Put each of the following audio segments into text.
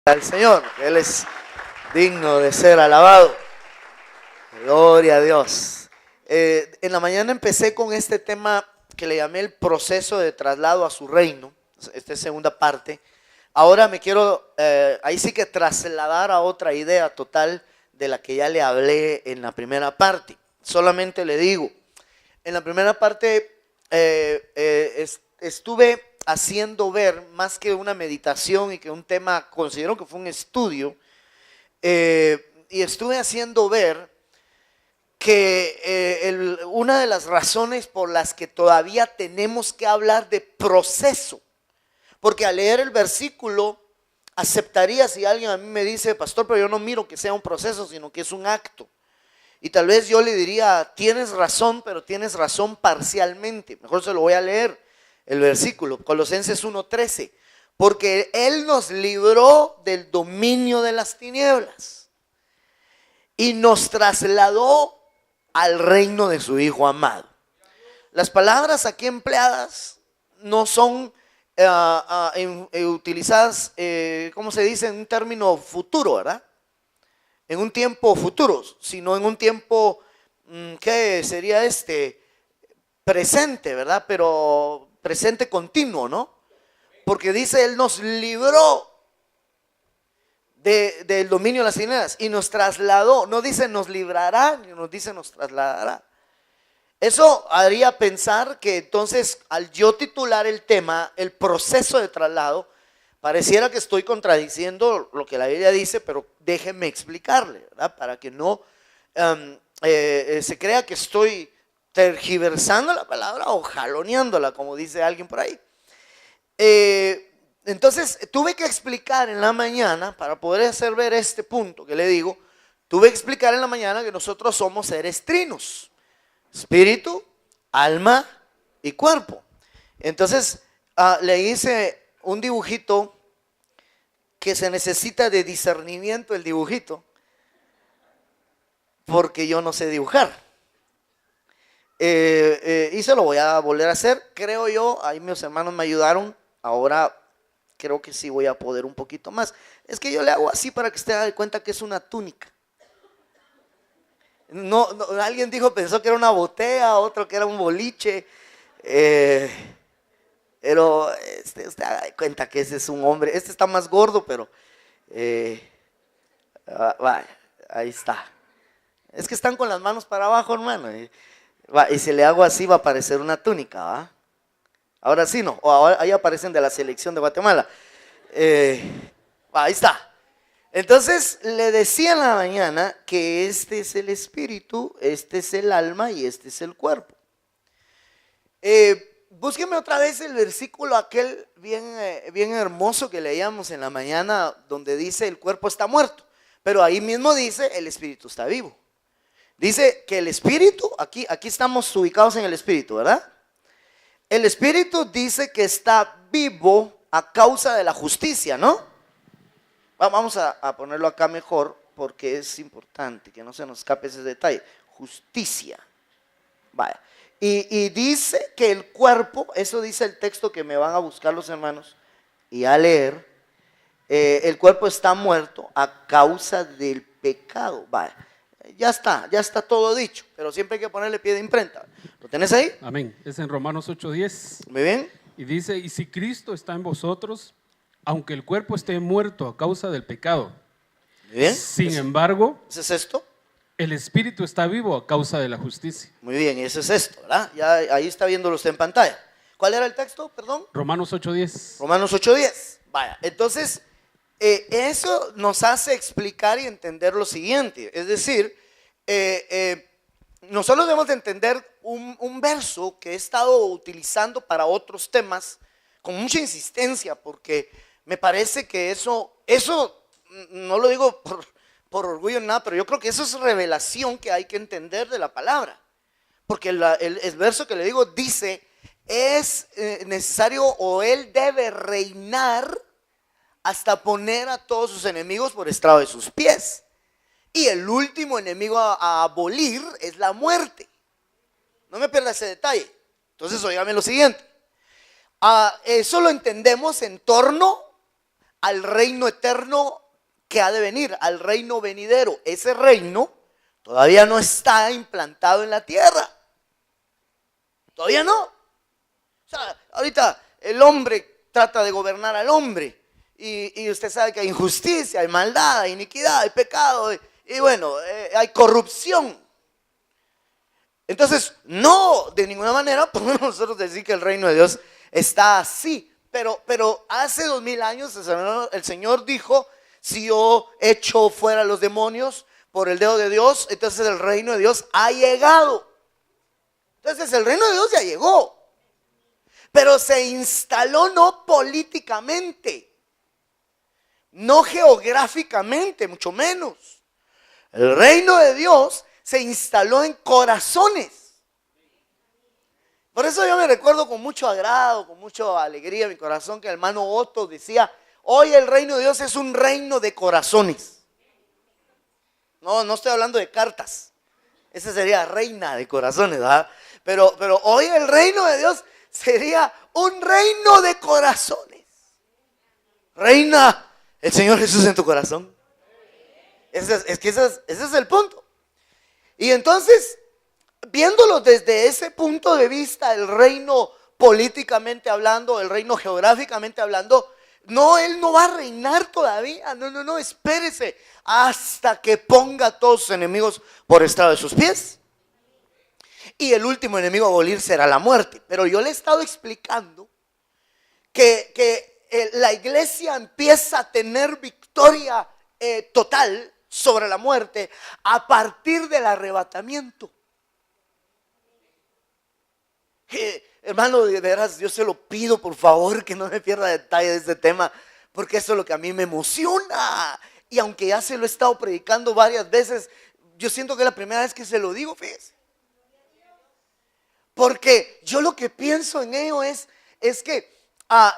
Al Señor, Él es digno de ser alabado. Gloria a Dios. En la mañana empecé con este tema que le llamé el proceso de traslado a su reino. Esta es segunda parte. Ahora me quiero, ahí sí que trasladar a otra idea total de la que ya le hablé en la primera parte. Solamente le digo, en la primera parte estuve haciendo ver, más que una meditación y que un tema, considero que fue un estudio, y estuve haciendo ver que una de las razones por las que todavía tenemos que hablar de proceso, porque al leer el versículo aceptaría si alguien a mí me dice, pastor, pero yo no miro que sea un proceso, sino que es un acto. Y tal vez yo le diría, tienes razón, pero tienes razón parcialmente. Mejor se lo voy a leer. El versículo, Colosenses 1:13, porque Él nos libró del dominio de las tinieblas y nos trasladó al reino de su Hijo amado. Las palabras aquí empleadas no son utilizadas, ¿cómo se dice? En un término futuro, ¿verdad? En un tiempo futuro, sino en un tiempo, ¿qué sería presente, ¿verdad? Pero presente continuo, ¿no? Porque dice, Él nos libró del dominio de las tinieblas y nos trasladó. No dice nos librará, ni nos dice nos trasladará. Eso haría pensar que entonces, al yo titular el tema, el proceso de traslado, pareciera que estoy contradiciendo lo que la Biblia dice, pero déjenme explicarle, ¿verdad? Para que no se crea que estoy tergiversando la palabra o jaloneándola, como dice alguien por ahí. Entonces tuve que explicar en la mañana, para poder hacer ver este punto que le digo, tuve que explicar en la mañana que nosotros somos seres trinos: espíritu, alma y cuerpo. Entonces le hice un dibujito que se necesita de discernimiento, el dibujito, porque yo no sé dibujar. Y se lo voy a volver a hacer, creo yo. Ahí mis hermanos me ayudaron. Ahora creo que sí voy a poder un poquito más. Es que yo le hago así para que usted haga cuenta que es una túnica. No, alguien pensó que era una botella, otro que era un boliche, pero usted haga cuenta que ese es un hombre. Este está más gordo, pero ahí está. Es que están con las manos para abajo, hermano. Y si le hago así va a aparecer una túnica, ¿va? Ahora sí no, o ahora, ahí aparecen de la selección de Guatemala. Ahí está. Entonces le decía en la mañana que este es el espíritu, este es el alma y este es el cuerpo. Búsqueme otra vez el versículo aquel bien hermoso que leíamos en la mañana, donde dice el cuerpo está muerto, pero ahí mismo dice el espíritu está vivo. Dice que el espíritu, aquí estamos ubicados en el espíritu, ¿verdad? El espíritu dice que está vivo a causa de la justicia, ¿no? Vamos a ponerlo acá mejor, porque es importante que no se nos escape ese detalle. Justicia. Vaya. Y dice que el cuerpo, eso dice el texto que me van a buscar los hermanos y a leer, el cuerpo está muerto a causa del pecado. Vaya. Ya está todo dicho, pero siempre hay que ponerle pie de imprenta. ¿Lo tenés ahí? Amén. Es en Romanos 8:10. Muy bien. Y dice, y si Cristo está en vosotros, aunque el cuerpo esté muerto a causa del pecado, Muy bien. sin embargo, ¿Ese es esto? el espíritu está vivo a causa de la justicia. Muy bien, y ese es esto, ¿verdad? Ya ahí está viéndolo usted en pantalla. ¿Cuál era el texto, perdón? Romanos 8:10. Romanos 8:10. Vaya, entonces eso nos hace explicar y entender lo siguiente. Es decir, nosotros debemos de entender un verso que he estado utilizando para otros temas con mucha insistencia, porque me parece que eso no lo digo por orgullo ni nada, pero yo creo que eso es revelación que hay que entender de la palabra. Porque el verso que le digo dice, es necesario, o Él debe reinar hasta poner a todos sus enemigos por estrado de sus pies. Y el último enemigo a abolir es la muerte. No me pierda ese detalle. Entonces, óigame lo siguiente. Eso lo entendemos en torno al reino eterno que ha de venir, al reino venidero. Ese reino todavía no está implantado en la tierra. Todavía no. O sea, ahorita el hombre trata de gobernar al hombre. Y usted sabe que hay injusticia, hay maldad, hay iniquidad, hay pecado. Y bueno, hay corrupción. Entonces, no, de ninguna manera podemos nosotros decir que el reino de Dios está así. Pero hace 2000 años el Señor dijo: si yo echo fuera los demonios por el dedo de Dios, entonces el reino de Dios ha llegado. Entonces el reino de Dios ya llegó, pero se instaló no políticamente, no geográficamente, mucho menos. El reino de Dios se instaló en corazones. Por eso yo me recuerdo con mucho agrado, con mucha alegría en mi corazón, que el hermano Otto decía: hoy el reino de Dios es un reino de corazones. No estoy hablando de cartas. Esa sería reina de corazones, ¿verdad? Pero hoy el reino de Dios sería un reino de corazones. Reina el Señor Jesús en tu corazón. Ese es el punto. Y entonces, viéndolo desde ese punto de vista, el reino políticamente hablando, el reino geográficamente hablando, no, Él no va a reinar todavía. No, espérese hasta que ponga a todos sus enemigos por estrado de sus pies. Y el último enemigo a abolir será la muerte. Pero yo le he estado explicando que la iglesia empieza a tener victoria total sobre la muerte a partir del arrebatamiento. Hermano, de veras, yo se lo pido por favor que no me pierda detalle de este tema, porque eso es lo que a mí me emociona. Y aunque ya se lo he estado predicando varias veces, yo siento que es la primera vez que se lo digo, fíjese. Porque yo lo que pienso en ello es que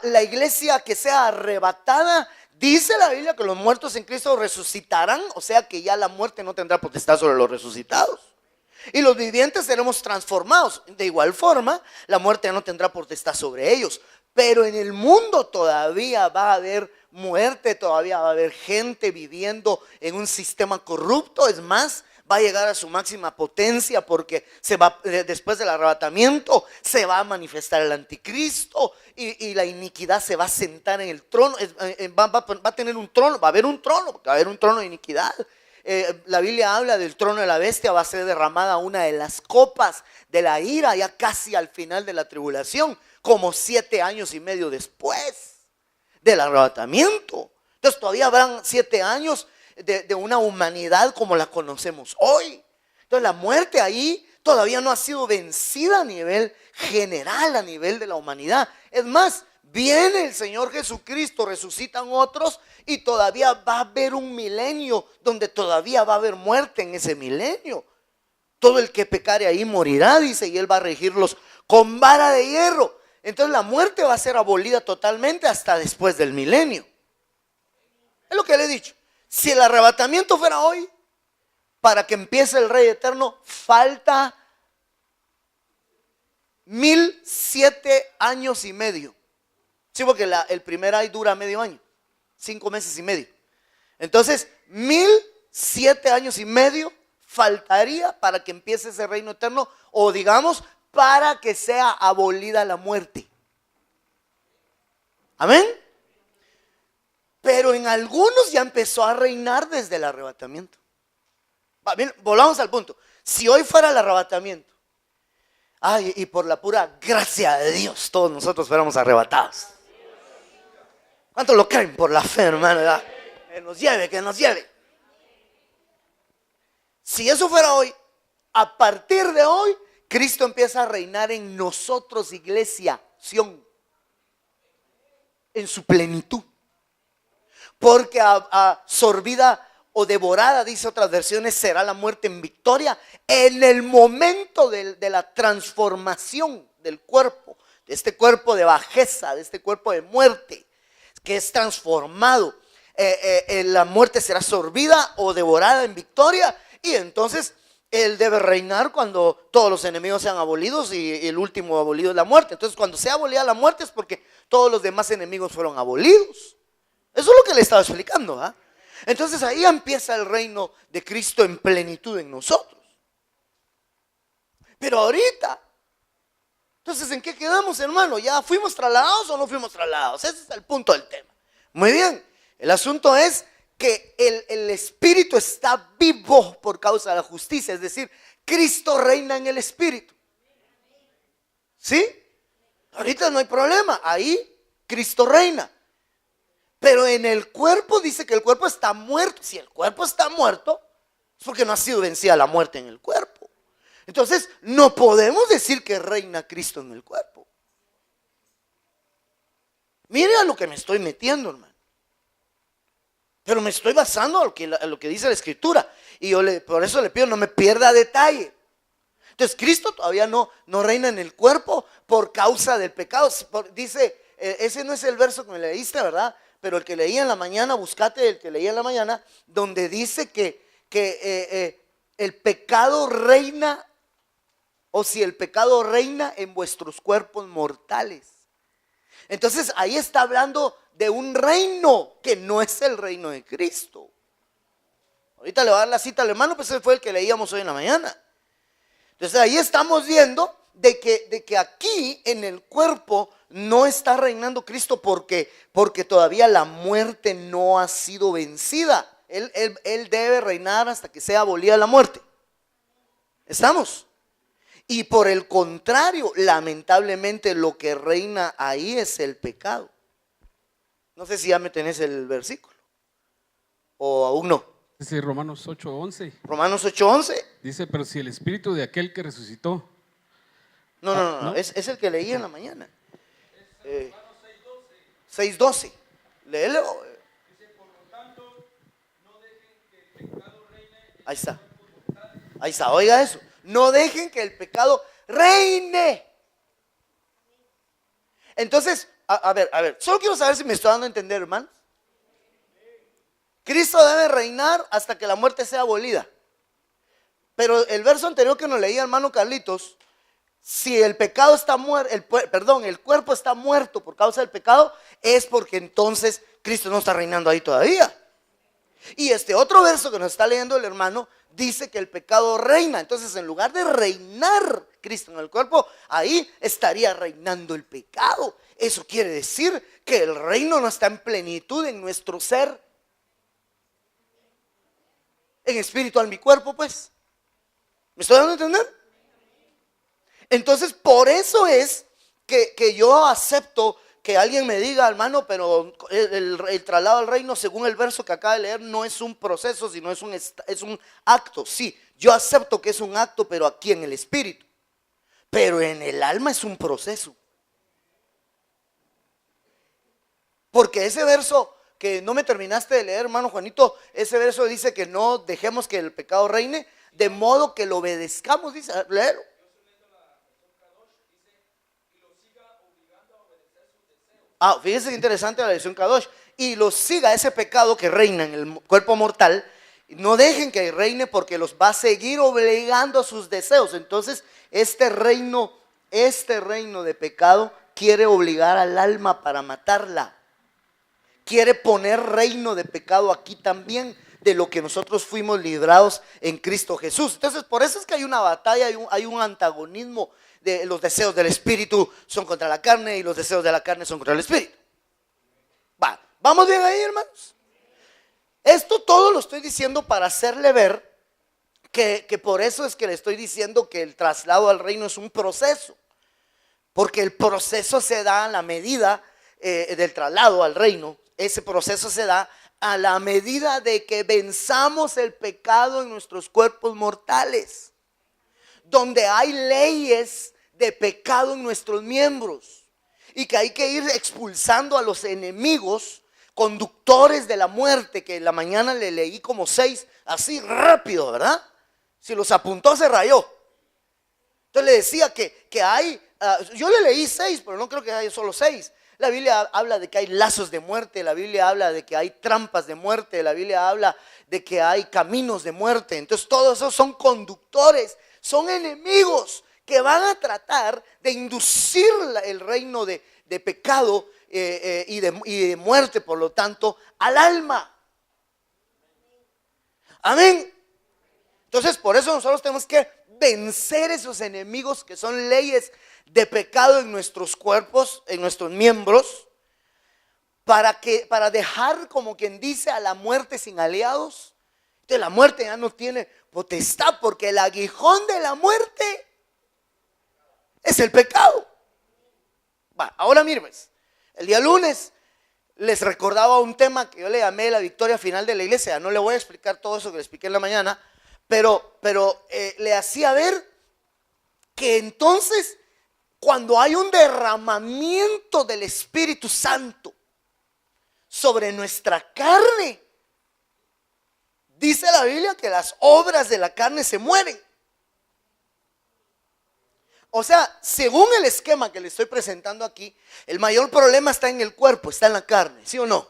la iglesia que sea arrebatada, dice la Biblia que los muertos en Cristo resucitarán, o sea que ya la muerte no tendrá potestad sobre los resucitados. Y los vivientes seremos transformados. De igual forma, la muerte ya no tendrá potestad sobre ellos. Pero en el mundo todavía va a haber muerte, todavía va a haber gente viviendo en un sistema corrupto. Es más, va a llegar a su máxima potencia porque después del arrebatamiento se va a manifestar el anticristo y la iniquidad se va a sentar en el trono. Va a tener un trono, va a haber un trono, porque va a haber un trono de iniquidad. La Biblia habla del trono de la bestia, va a ser derramada una de las copas de la ira ya casi al final de la tribulación, como 7 años y medio después del arrebatamiento. Entonces todavía habrán 7 años de una humanidad como la conocemos hoy. Entonces la muerte ahí todavía no ha sido vencida a nivel general, a nivel de la humanidad. Es más, viene el Señor Jesucristo, resucitan otros y todavía va a haber un milenio donde todavía va a haber muerte en ese milenio. Todo el que pecare ahí morirá, dice, y Él va a regirlos con vara de hierro. Entonces la muerte va a ser abolida totalmente hasta después del milenio. Es lo que le he dicho. Si el arrebatamiento fuera hoy, para que empiece el Rey Eterno, falta 1007 años y medio. Sí, porque el primer ay dura medio año, 5 meses y medio. Entonces, 1007 años y medio faltaría para que empiece ese reino eterno, o digamos, para que sea abolida la muerte. Amén. Pero en algunos ya empezó a reinar desde el arrebatamiento. Bien, volvamos al punto. Si hoy fuera el arrebatamiento, y por la pura gracia de Dios, todos nosotros fuéramos arrebatados. ¿Cuántos lo creen por la fe, hermano? ¿Verdad? Que nos lleve. Si eso fuera hoy, a partir de hoy, Cristo empieza a reinar en nosotros, iglesia, Sión, en su plenitud. Porque absorbida o devorada, dice otras versiones, será la muerte en victoria en el momento de la transformación del cuerpo, de este cuerpo de bajeza, de este cuerpo de muerte, que es transformado. La muerte será absorbida o devorada en victoria, y entonces Él debe reinar cuando todos los enemigos sean abolidos, y el último abolido es la muerte. Entonces cuando sea abolida la muerte es porque todos los demás enemigos fueron abolidos. Eso es lo que le estaba explicando, ¿ah? Entonces ahí empieza el reino de Cristo en plenitud en nosotros. Pero ahorita, entonces, ¿en qué quedamos, hermano? ¿Ya fuimos trasladados o no fuimos trasladados? Ese es el punto del tema. Muy bien, el asunto es que el Espíritu está vivo por causa de la justicia, es decir, Cristo reina en el Espíritu. ¿Sí? Ahorita no hay problema, ahí Cristo reina. Pero en el cuerpo dice que el cuerpo está muerto. Si el cuerpo está muerto, es porque no ha sido vencida la muerte en el cuerpo. Entonces, no podemos decir que reina Cristo en el cuerpo. Mire a lo que me estoy metiendo, hermano. Pero me estoy basando a lo que dice la Escritura. Y yo por eso le pido, no me pierda detalle. Entonces, Cristo todavía no reina en el cuerpo por causa del pecado. Dice, ese no es el verso que me leíste, ¿verdad? Pero el que leí en la mañana, buscate el que leí en la mañana, donde dice que el pecado reina, o si el pecado reina en vuestros cuerpos mortales. Entonces ahí está hablando de un reino que no es el reino de Cristo. Ahorita le voy a dar la cita al hermano, pues ese fue el que leíamos hoy en la mañana. Entonces ahí estamos viendo de que aquí en el cuerpo no está reinando Cristo porque todavía la muerte no ha sido vencida. Él debe reinar hasta que sea abolida la muerte. ¿Estamos? Y por el contrario, lamentablemente lo que reina ahí es el pecado. No sé si ya me tenés el versículo o aún no. Dice Romanos 8:11. Romanos 8:11. Dice, pero si el espíritu de aquel que resucitó. No. Es el que leí en la mañana. 6:12. Léelo. Dice, por lo tanto, no dejen que el pecado reine. Ahí está, oiga eso. No dejen que el pecado reine. Entonces, a ver, solo quiero saber si me estoy dando a entender, hermanos. Cristo debe reinar hasta que la muerte sea abolida. Pero el verso anterior que nos leía hermano Carlitos, si el pecado está muerto, el cuerpo está muerto por causa del pecado, es porque entonces Cristo no está reinando ahí todavía. Y este otro verso que nos está leyendo el hermano dice que el pecado reina. Entonces, en lugar de reinar Cristo en el cuerpo, ahí estaría reinando el pecado. Eso quiere decir que el reino no está en plenitud en nuestro ser, en espíritu, en mi cuerpo, pues. ¿Me estoy dando a entender? Entonces, por eso es que yo acepto que alguien me diga, hermano, pero el traslado al reino, según el verso que acaba de leer, no es un proceso, sino es un acto. Sí, yo acepto que es un acto, pero aquí en el espíritu. Pero en el alma es un proceso. Porque ese verso que no me terminaste de leer, hermano Juanito, ese verso dice que no dejemos que el pecado reine, de modo que lo obedezcamos, dice, léelo. Fíjense qué interesante la lección Kadosh. Y los siga ese pecado que reina en el cuerpo mortal. No dejen que reine porque los va a seguir obligando a sus deseos. Entonces este reino de pecado quiere obligar al alma para matarla. Quiere poner reino de pecado aquí también, de lo que nosotros fuimos librados en Cristo Jesús. Entonces por eso es que hay una batalla, hay un antagonismo. De los deseos del espíritu son contra la carne y los deseos de la carne son contra el espíritu. ¿Vamos bien ahí, hermanos? Esto todo lo estoy diciendo para hacerle ver que por eso es que le estoy diciendo que el traslado al reino es un proceso, porque el proceso se da a la medida del traslado al reino. Ese proceso se da a la medida de que venzamos el pecado en nuestros cuerpos mortales, donde hay leyes de pecado en nuestros miembros y que hay que ir expulsando a los enemigos, conductores de la muerte, que en la mañana le leí como 6, así rápido, ¿verdad? Si los apuntó se rayó. Entonces le decía que hay, yo le leí 6, pero no creo que haya solo 6. La Biblia habla de que hay lazos de muerte, la Biblia habla de que hay trampas de muerte, la Biblia habla de que hay caminos de muerte. Entonces todos esos son conductores, son enemigos que van a tratar de inducir el reino de pecado y de muerte, por lo tanto, al alma. Amén. Entonces, por eso nosotros tenemos que vencer esos enemigos que son leyes de pecado en nuestros cuerpos, en nuestros miembros, para dejar, como quien dice, a la muerte sin aliados. Entonces la muerte ya no tiene potestad, porque el aguijón de la muerte es el pecado. Ahora miren, el día lunes les recordaba un tema que yo le llamé la victoria final de la iglesia. No le voy a explicar todo eso que le expliqué en la mañana, pero le hacía ver que entonces, cuando hay un derramamiento del Espíritu Santo sobre nuestra carne, dice la Biblia que las obras de la carne se mueren. O sea, según el esquema que le estoy presentando aquí, el mayor problema está en el cuerpo, está en la carne, ¿sí o no?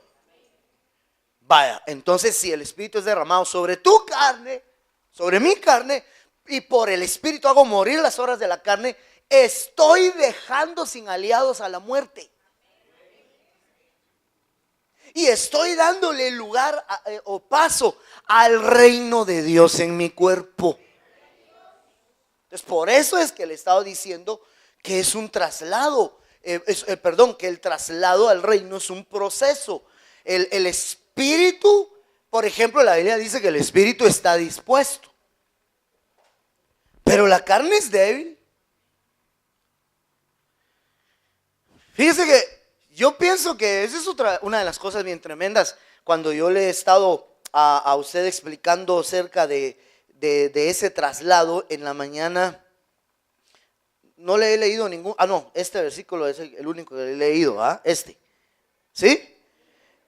Vaya, entonces si el Espíritu es derramado sobre tu carne, sobre mi carne, y por el Espíritu hago morir las obras de la carne, estoy dejando sin aliados a la muerte. Y estoy dándole lugar o paso al reino de Dios en mi cuerpo. Entonces, por eso es que le he estado diciendo que es un traslado, que el traslado al reino es un proceso. El espíritu, por ejemplo, la Biblia dice que el espíritu está dispuesto, pero la carne es débil. Fíjese que yo pienso que esa es una de las cosas bien tremendas. Cuando yo le he estado a usted explicando acerca de ese traslado en la mañana, no le he leído ningún, este versículo es el único que le he leído, ¿sí?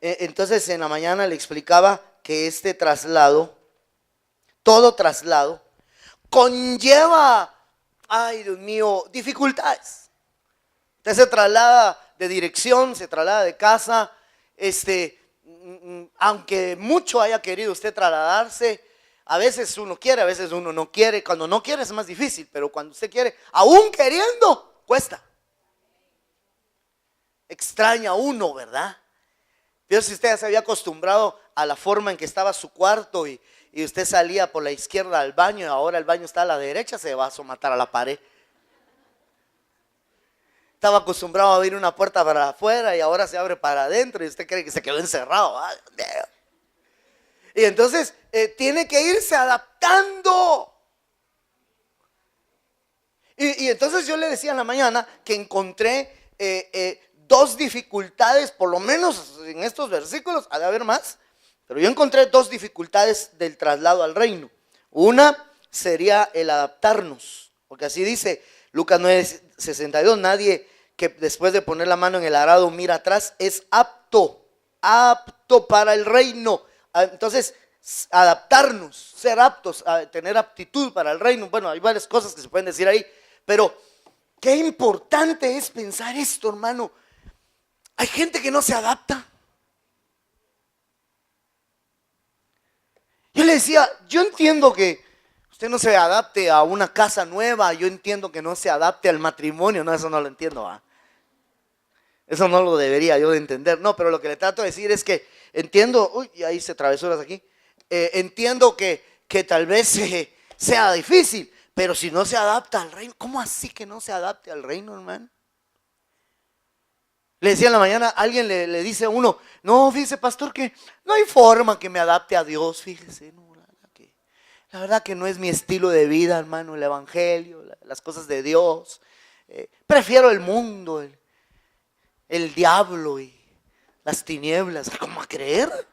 Entonces en la mañana le explicaba que este traslado, todo traslado, conlleva, ay Dios mío, dificultades. Usted se traslada de dirección, se traslada de casa, aunque mucho haya querido usted trasladarse, a veces uno quiere, a veces uno no quiere. Cuando no quiere es más difícil, pero cuando usted quiere, aún queriendo, cuesta. Extraña uno, ¿verdad? Pero si usted ya se había acostumbrado a la forma en que estaba su cuarto y usted salía por la izquierda al baño y ahora el baño está a la derecha, se va a somatar a la pared. Estaba acostumbrado a abrir una puerta para afuera y ahora se abre para adentro y usted cree que se quedó encerrado. Y entonces tiene que irse adaptando. Y entonces yo le decía en la mañana que encontré dos dificultades, por lo menos en estos versículos, ha de haber más, pero yo encontré dos dificultades del traslado al reino. Una sería el adaptarnos, porque así dice Lucas 9:62, nadie que después de poner la mano en el arado mira atrás es apto para el reino. Entonces, adaptarnos, ser aptos, tener aptitud para el reino. Bueno, hay varias cosas que se pueden decir ahí, pero qué importante es pensar esto, hermano. Hay gente que no se adapta. Yo le decía, yo entiendo que usted no se adapte a una casa nueva, yo entiendo que no se adapte al matrimonio, no, eso no lo entiendo, eso no lo debería yo de entender, no, pero lo que le trato de decir es que entiendo, y ahí hice travesuras aquí, entiendo que tal vez sea difícil, pero si no se adapta al reino, ¿cómo así que no se adapte al reino, hermano? Le decía en la mañana, alguien le dice a uno, no, fíjese pastor que no hay forma que me adapte a Dios, fíjese, no, la verdad que no es mi estilo de vida, hermano, el evangelio, las cosas de Dios, prefiero el mundo, el diablo y las tinieblas. ¿Cómo a creer?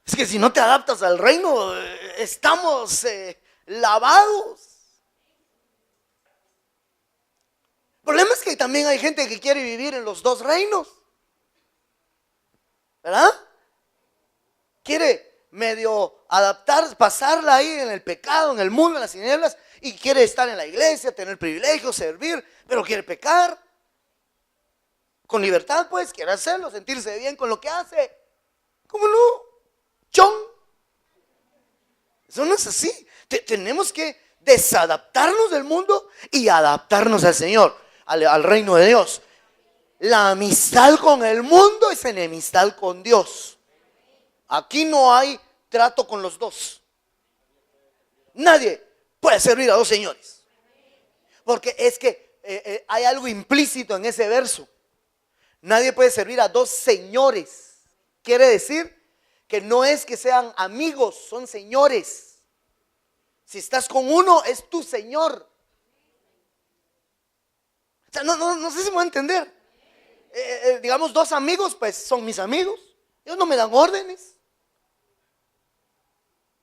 Es que si no te adaptas al reino, estamos lavados. El problema es que también hay gente que quiere vivir en los dos reinos, ¿verdad? Quiere medio adaptar, pasarla ahí en el pecado, en el mundo, en las tinieblas, y quiere estar en la iglesia, tener privilegios, servir, pero quiere pecar. Con libertad, pues, quiere hacerlo, sentirse bien con lo que hace. ¿Cómo no? Chon. Eso no es así. Tenemos que desadaptarnos del mundo y adaptarnos al Señor, al reino de Dios. la amistad con el mundo es enemistad con Dios. Aquí no hay trato con los dos. Nadie puede servir a dos señores. Porque es que hay algo implícito en ese verso. Nadie puede servir a dos señores. Quiere decir que no es que sean amigos, son señores. Si estás con uno, es tu señor. O sea, no sé si me va a entender. Digamos, dos amigos, pues son mis amigos. Ellos no me dan órdenes.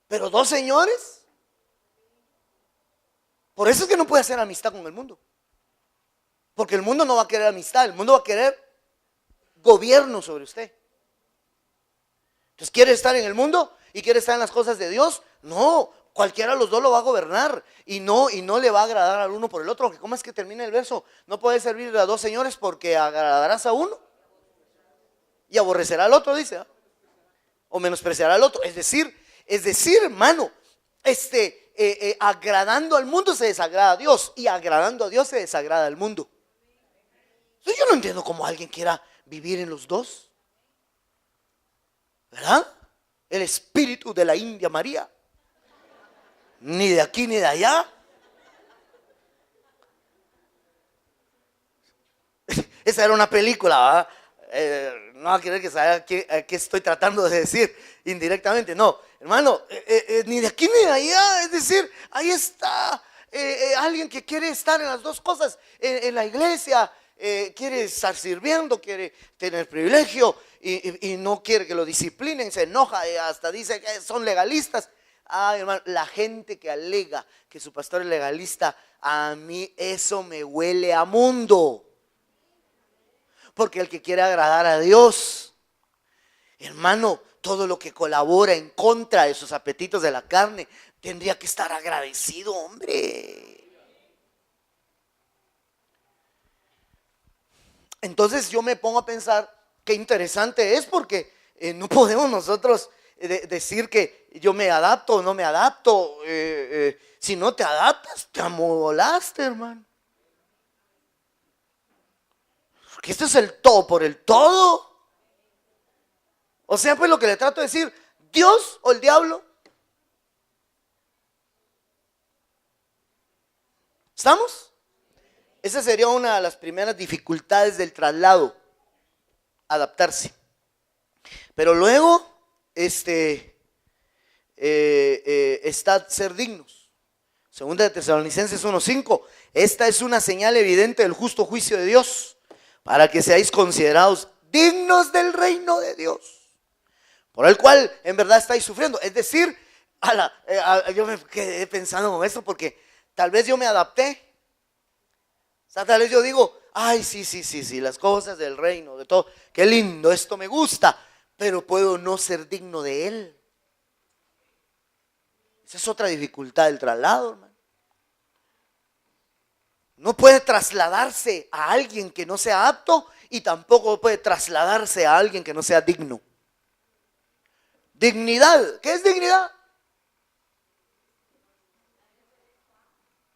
Pero dos señores. Por eso es que no puede hacer amistad con el mundo. Porque el mundo no va a querer amistad, el mundo va a querer gobierno sobre usted. Entonces, ¿quiere estar en el mundo y quiere estar en las cosas de Dios? No, cualquiera de los dos lo va a gobernar y no le va a agradar al uno por el otro. ¿Cómo es que termina el verso? No puedes servir a dos señores porque agradarás a uno y aborrecerá al otro, dice, ¿eh? O menospreciará al otro. Es decir, hermano, agradando al mundo se desagrada a Dios y agradando a Dios se desagrada al mundo. Entonces, yo no entiendo cómo alguien quiera vivir en los dos, ¿verdad? El espíritu de la India María, ni de aquí ni de allá. Esa era una película, ¿verdad? No va a querer que sabe qué estoy tratando de decir indirectamente. No, hermano, ni de aquí ni de allá. Es decir, ahí está alguien que quiere estar en las dos cosas, en la iglesia. Quiere estar sirviendo, quiere tener privilegio y no quiere que lo disciplinen, se enoja y hasta dice que son legalistas. Ay, hermano, la gente que alega que su pastor es legalista, a mí eso me huele a mundo. Porque el que quiere agradar a Dios, hermano, todo lo que colabora en contra de sus apetitos de la carne, tendría que estar agradecido, hombre. Entonces yo me pongo a pensar qué interesante es, porque no podemos nosotros decir que yo me adapto o no me adapto. Si no te adaptas, te amolaste, hermano. Porque esto es el todo por el todo. O sea, pues lo que le trato de decir, Dios o el diablo. ¿Estamos? Esa sería una de las primeras dificultades del traslado, adaptarse. Pero luego, está ser dignos. Segunda de Tesalonicenses 1:5. Esta es una señal evidente del justo juicio de Dios, para que seáis considerados dignos del reino de Dios, por el cual en verdad estáis sufriendo. Es decir, yo me quedé pensando con esto porque tal vez yo me adapté. O sea, tal vez yo digo, ay, sí, las cosas del reino, de todo, qué lindo, esto me gusta, pero puedo no ser digno de él. Esa es otra dificultad del traslado, hermano. No puede trasladarse a alguien que no sea apto y tampoco puede trasladarse a alguien que no sea digno. Dignidad, ¿qué es dignidad?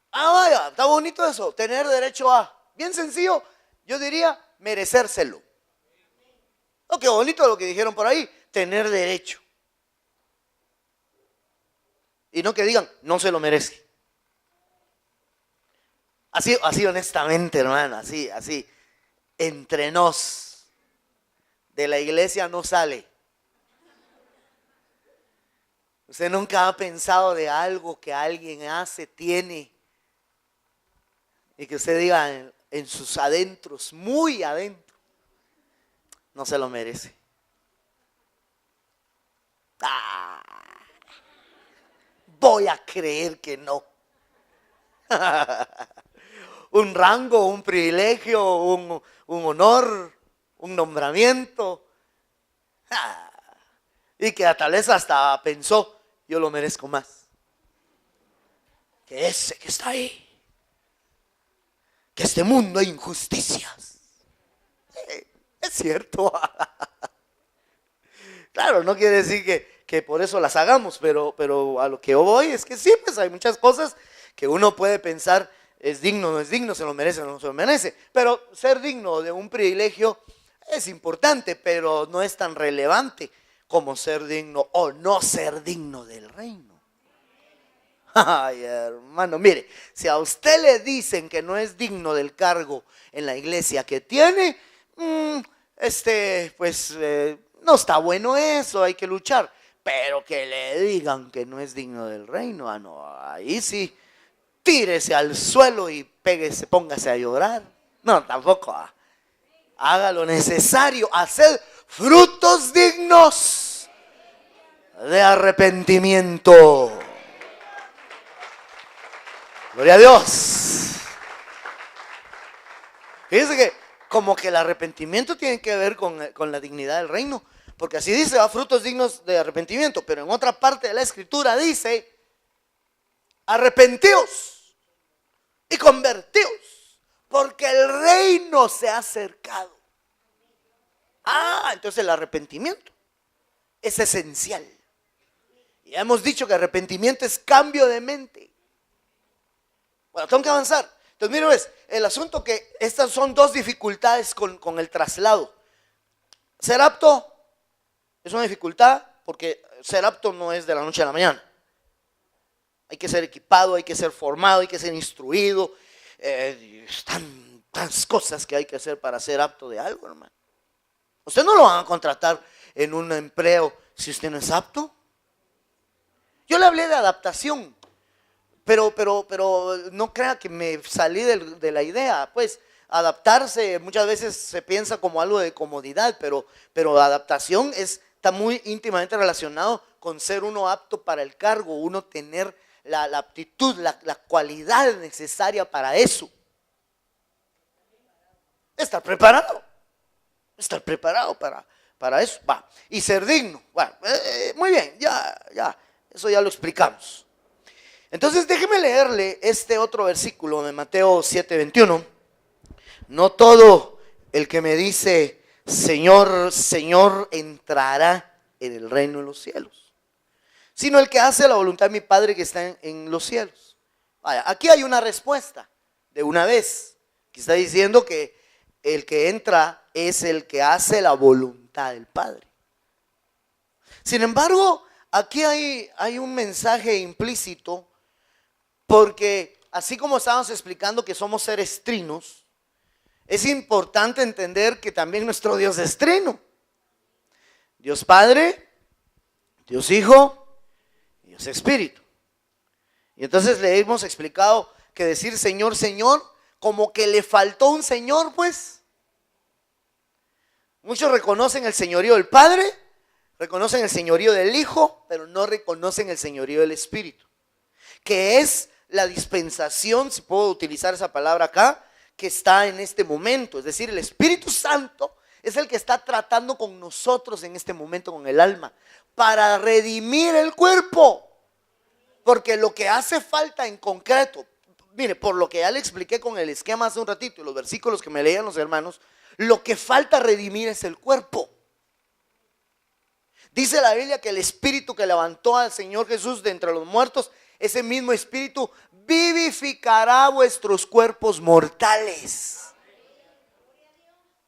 Vaya, está bonito eso, tener derecho a, bien sencillo, yo diría merecérselo. Oh, qué bonito lo que dijeron por ahí, tener derecho. Y no que digan, no se lo merece. Así honestamente, hermano, así, entre nos, de la iglesia no sale. Usted nunca ha pensado de algo que alguien hace, tiene, y que usted diga en sus adentros, muy adentro, no se lo merece. Voy a creer que no. Un rango, un privilegio, un honor, un nombramiento. Y que tal vez hasta pensó, yo lo merezco más que ese que está ahí. Que este mundo hay injusticias. Es cierto. Claro, no quiere decir que por eso las hagamos, pero a lo que yo voy es que sí, pues hay muchas cosas que uno puede pensar es digno, no es digno, se lo merece o no se lo merece. Pero ser digno de un privilegio es importante, pero no es tan relevante como ser digno o no ser digno del reino. Ay, hermano, mire, si a usted le dicen que no es digno del cargo en la iglesia que tiene, pues no está bueno eso, hay que luchar. Pero que le digan que no es digno del reino, no, ahí sí, tírese al suelo y péguese, póngase a llorar. No, tampoco. Haga lo necesario, hacer frutos dignos de arrepentimiento. Gloria a Dios. Fíjense que como que el arrepentimiento tiene que ver con la dignidad del reino. Porque así dice, frutos dignos de arrepentimiento. Pero en otra parte de la escritura dice, arrepentíos y convertíos, porque el reino se ha acercado. Entonces el arrepentimiento es esencial. Y ya hemos dicho que arrepentimiento es cambio de mente. Bueno, tengo que avanzar. Entonces, miren, pues, el asunto que estas son dos dificultades con el traslado. Ser apto es una dificultad porque ser apto no es de la noche a la mañana. Hay que ser equipado, hay que ser formado, hay que ser instruido. Tantas cosas que hay que hacer para ser apto de algo, hermano. Usted no lo van a contratar en un empleo si usted no es apto. Yo le hablé de adaptación. Pero no crea que me salí de la idea. Pues adaptarse muchas veces se piensa como algo de comodidad, pero adaptación está muy íntimamente relacionado con ser uno apto para el cargo, uno tener la aptitud, la cualidad necesaria para eso. Estar preparado para eso. Va. Y ser digno. Bueno, muy bien, ya, eso ya lo explicamos. Entonces déjeme leerle este otro versículo de Mateo 7:21. No todo el que me dice Señor, Señor entrará en el reino de los cielos, sino el que hace la voluntad de mi Padre que está en los cielos. Vaya, aquí hay una respuesta de una vez, que está diciendo que el que entra es el que hace la voluntad del Padre. Sin embargo, aquí hay un mensaje implícito. Porque así como estábamos explicando que somos seres trinos, es importante entender que también nuestro Dios es trino. Dios Padre, Dios Hijo y Dios Espíritu. Y entonces le hemos explicado que decir Señor, Señor, como que le faltó un Señor, pues. Muchos reconocen el señorío del Padre, reconocen el señorío del Hijo, pero no reconocen el señorío del Espíritu, que es la dispensación, si puedo utilizar esa palabra acá, que está en este momento. Es decir, el Espíritu Santo es el que está tratando con nosotros en este momento, con el alma, para redimir el cuerpo. Porque lo que hace falta en concreto, mire, por lo que ya le expliqué con el esquema hace un ratito y los versículos que me leían los hermanos, lo que falta redimir es el cuerpo. Dice la Biblia que el Espíritu que levantó al Señor Jesús de entre los muertos, ese mismo Espíritu vivificará vuestros cuerpos mortales.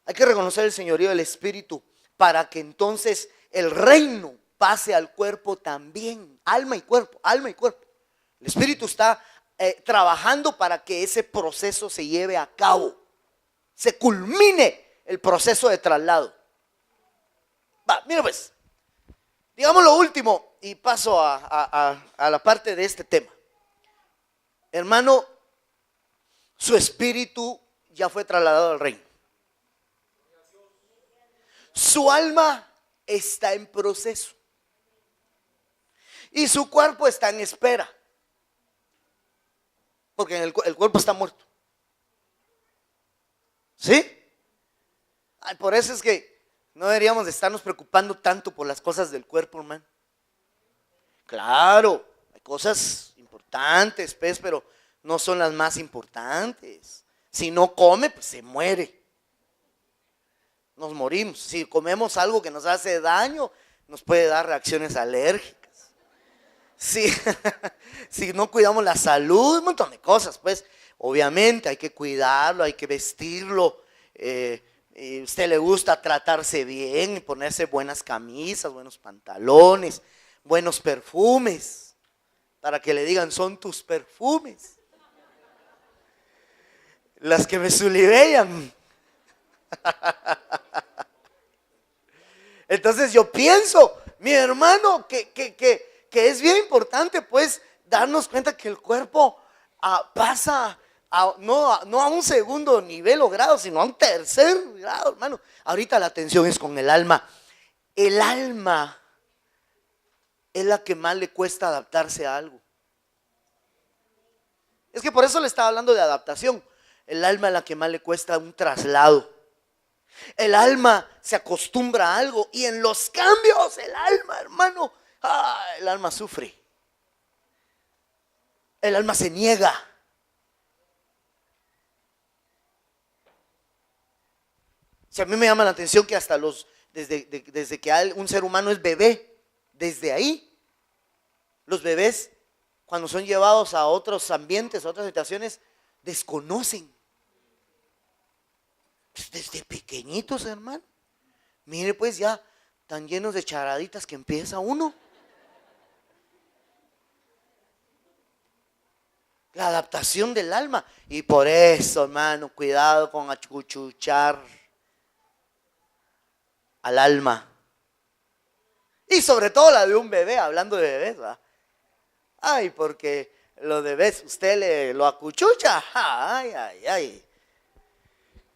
Hay que reconocer el señorío del Espíritu para que entonces el reino pase al cuerpo también. Alma y cuerpo, alma y cuerpo. El Espíritu está trabajando para que ese proceso se lleve a cabo, se culmine el proceso de traslado. Mira pues, digamos lo último y paso a la parte de este tema. Hermano, su espíritu ya fue trasladado al reino. Su alma está en proceso y su cuerpo está en espera, porque el cuerpo está muerto. ¿Sí? Por eso es que no deberíamos de estarnos preocupando tanto por las cosas del cuerpo, hermano. Claro, hay cosas importantes, pues, pero no son las más importantes. Si no come, pues se muere. Nos morimos. Si comemos algo que nos hace daño, nos puede dar reacciones alérgicas. Si no cuidamos la salud, un montón de cosas, pues. obviamente hay que cuidarlo, hay que vestirlo. Y a usted le gusta tratarse bien y ponerse buenas camisas, buenos pantalones, buenos perfumes, para que le digan son tus perfumes. Las que me sulibellan. Entonces yo pienso, mi hermano, que es bien importante pues darnos cuenta que el cuerpo pasa no a un segundo nivel o grado, sino a un tercer grado, hermano. Ahorita la atención es con el alma. El alma es la que más le cuesta adaptarse a algo. Es que por eso le estaba hablando de adaptación. El alma es la que más le cuesta un traslado. El alma se acostumbra a algo y en los cambios el alma, hermano, el alma sufre. El alma se niega. Si a mí me llama la atención que hasta desde que un ser humano es bebé, desde ahí, los bebés cuando son llevados a otros ambientes, a otras situaciones, desconocen. Desde pequeñitos, hermano. Mire pues ya tan llenos de charaditas que empieza uno. La adaptación del alma. Y por eso, hermano, cuidado con acuchuchar al alma. Y sobre todo la de un bebé, hablando de bebés, ¿verdad? Ay, porque los bebés, usted lo acuchucha. Ay, ay, ay.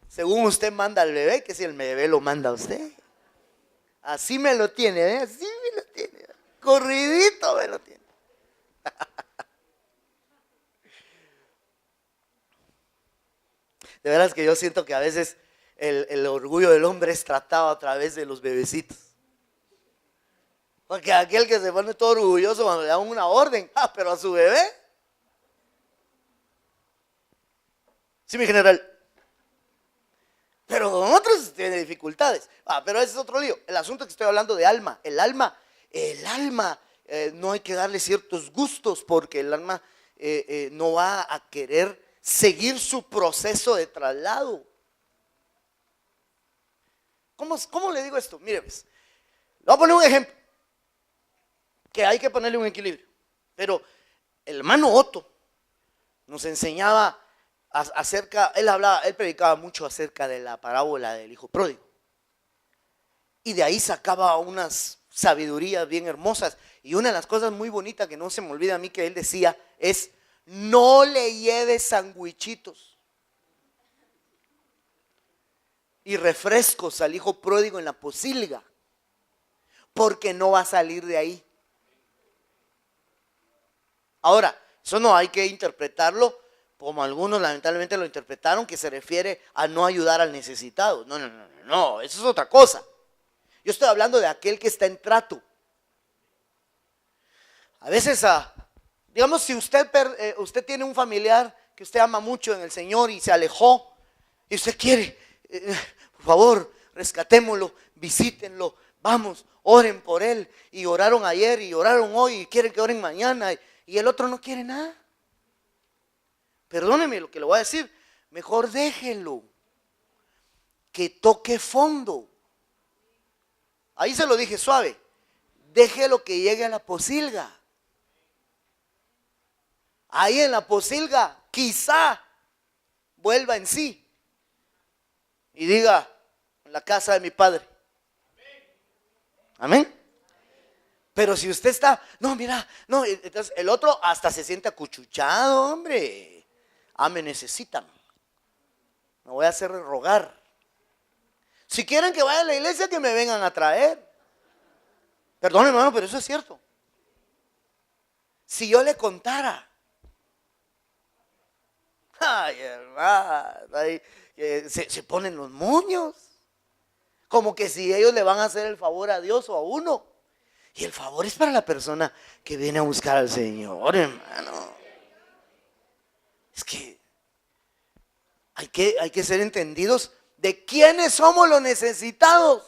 Según usted manda al bebé, que si el bebé lo manda a usted. Así me lo tiene, ¿eh? Así me lo tiene. Corridito me lo tiene. De veras que yo siento que a veces el orgullo del hombre es tratado a través de los bebecitos. Porque aquel que se pone todo orgulloso cuando le dan una orden, pero a su bebé. Sí, mi general. Pero con otros tiene dificultades. Pero ese es otro lío. El asunto es que estoy hablando de alma. El alma, no hay que darle ciertos gustos porque el alma no va a querer seguir su proceso de traslado. ¿Cómo le digo esto? Mire, pues, le voy a poner un ejemplo. Que hay que ponerle un equilibrio. Pero el hermano Otto nos enseñaba él predicaba mucho acerca de la parábola del hijo pródigo. Y de ahí sacaba unas sabidurías bien hermosas. Y una de las cosas muy bonitas que no se me olvida a mí que él decía es: no le lleves sandwichitos y refrescos al hijo pródigo en la posilga, porque no va a salir de ahí. Ahora, eso no hay que interpretarlo como algunos lamentablemente lo interpretaron, que se refiere a no ayudar al necesitado. No, eso es otra cosa. Yo estoy hablando de aquel que está en trato. A veces, digamos, si usted tiene un familiar que usted ama mucho en el Señor y se alejó, y usted quiere, por favor, rescatémoslo, visítenlo, vamos, oren por él. Y oraron ayer y oraron hoy y quieren que oren mañana, y el otro no quiere nada. Perdóneme lo que le voy a decir, mejor déjelo, que toque fondo. Ahí se lo dije suave, déjelo que llegue a la posilga. Ahí en la posilga quizá vuelva en sí y diga: en la casa de mi padre. Amén. Pero si usted está, no, mira, no, entonces el otro hasta se siente acuchuchado, hombre. Me necesitan. Me voy a hacer rogar. Si quieren que vaya a la iglesia, que me vengan a traer. Perdón, hermano, pero eso es cierto. Si yo le contara, ay, hermano, se ponen los moños. Como que si ellos le van a hacer el favor a Dios o a uno. Y el favor es para la persona que viene a buscar al Señor, hermano. Es que hay que ser entendidos de quiénes somos los necesitados.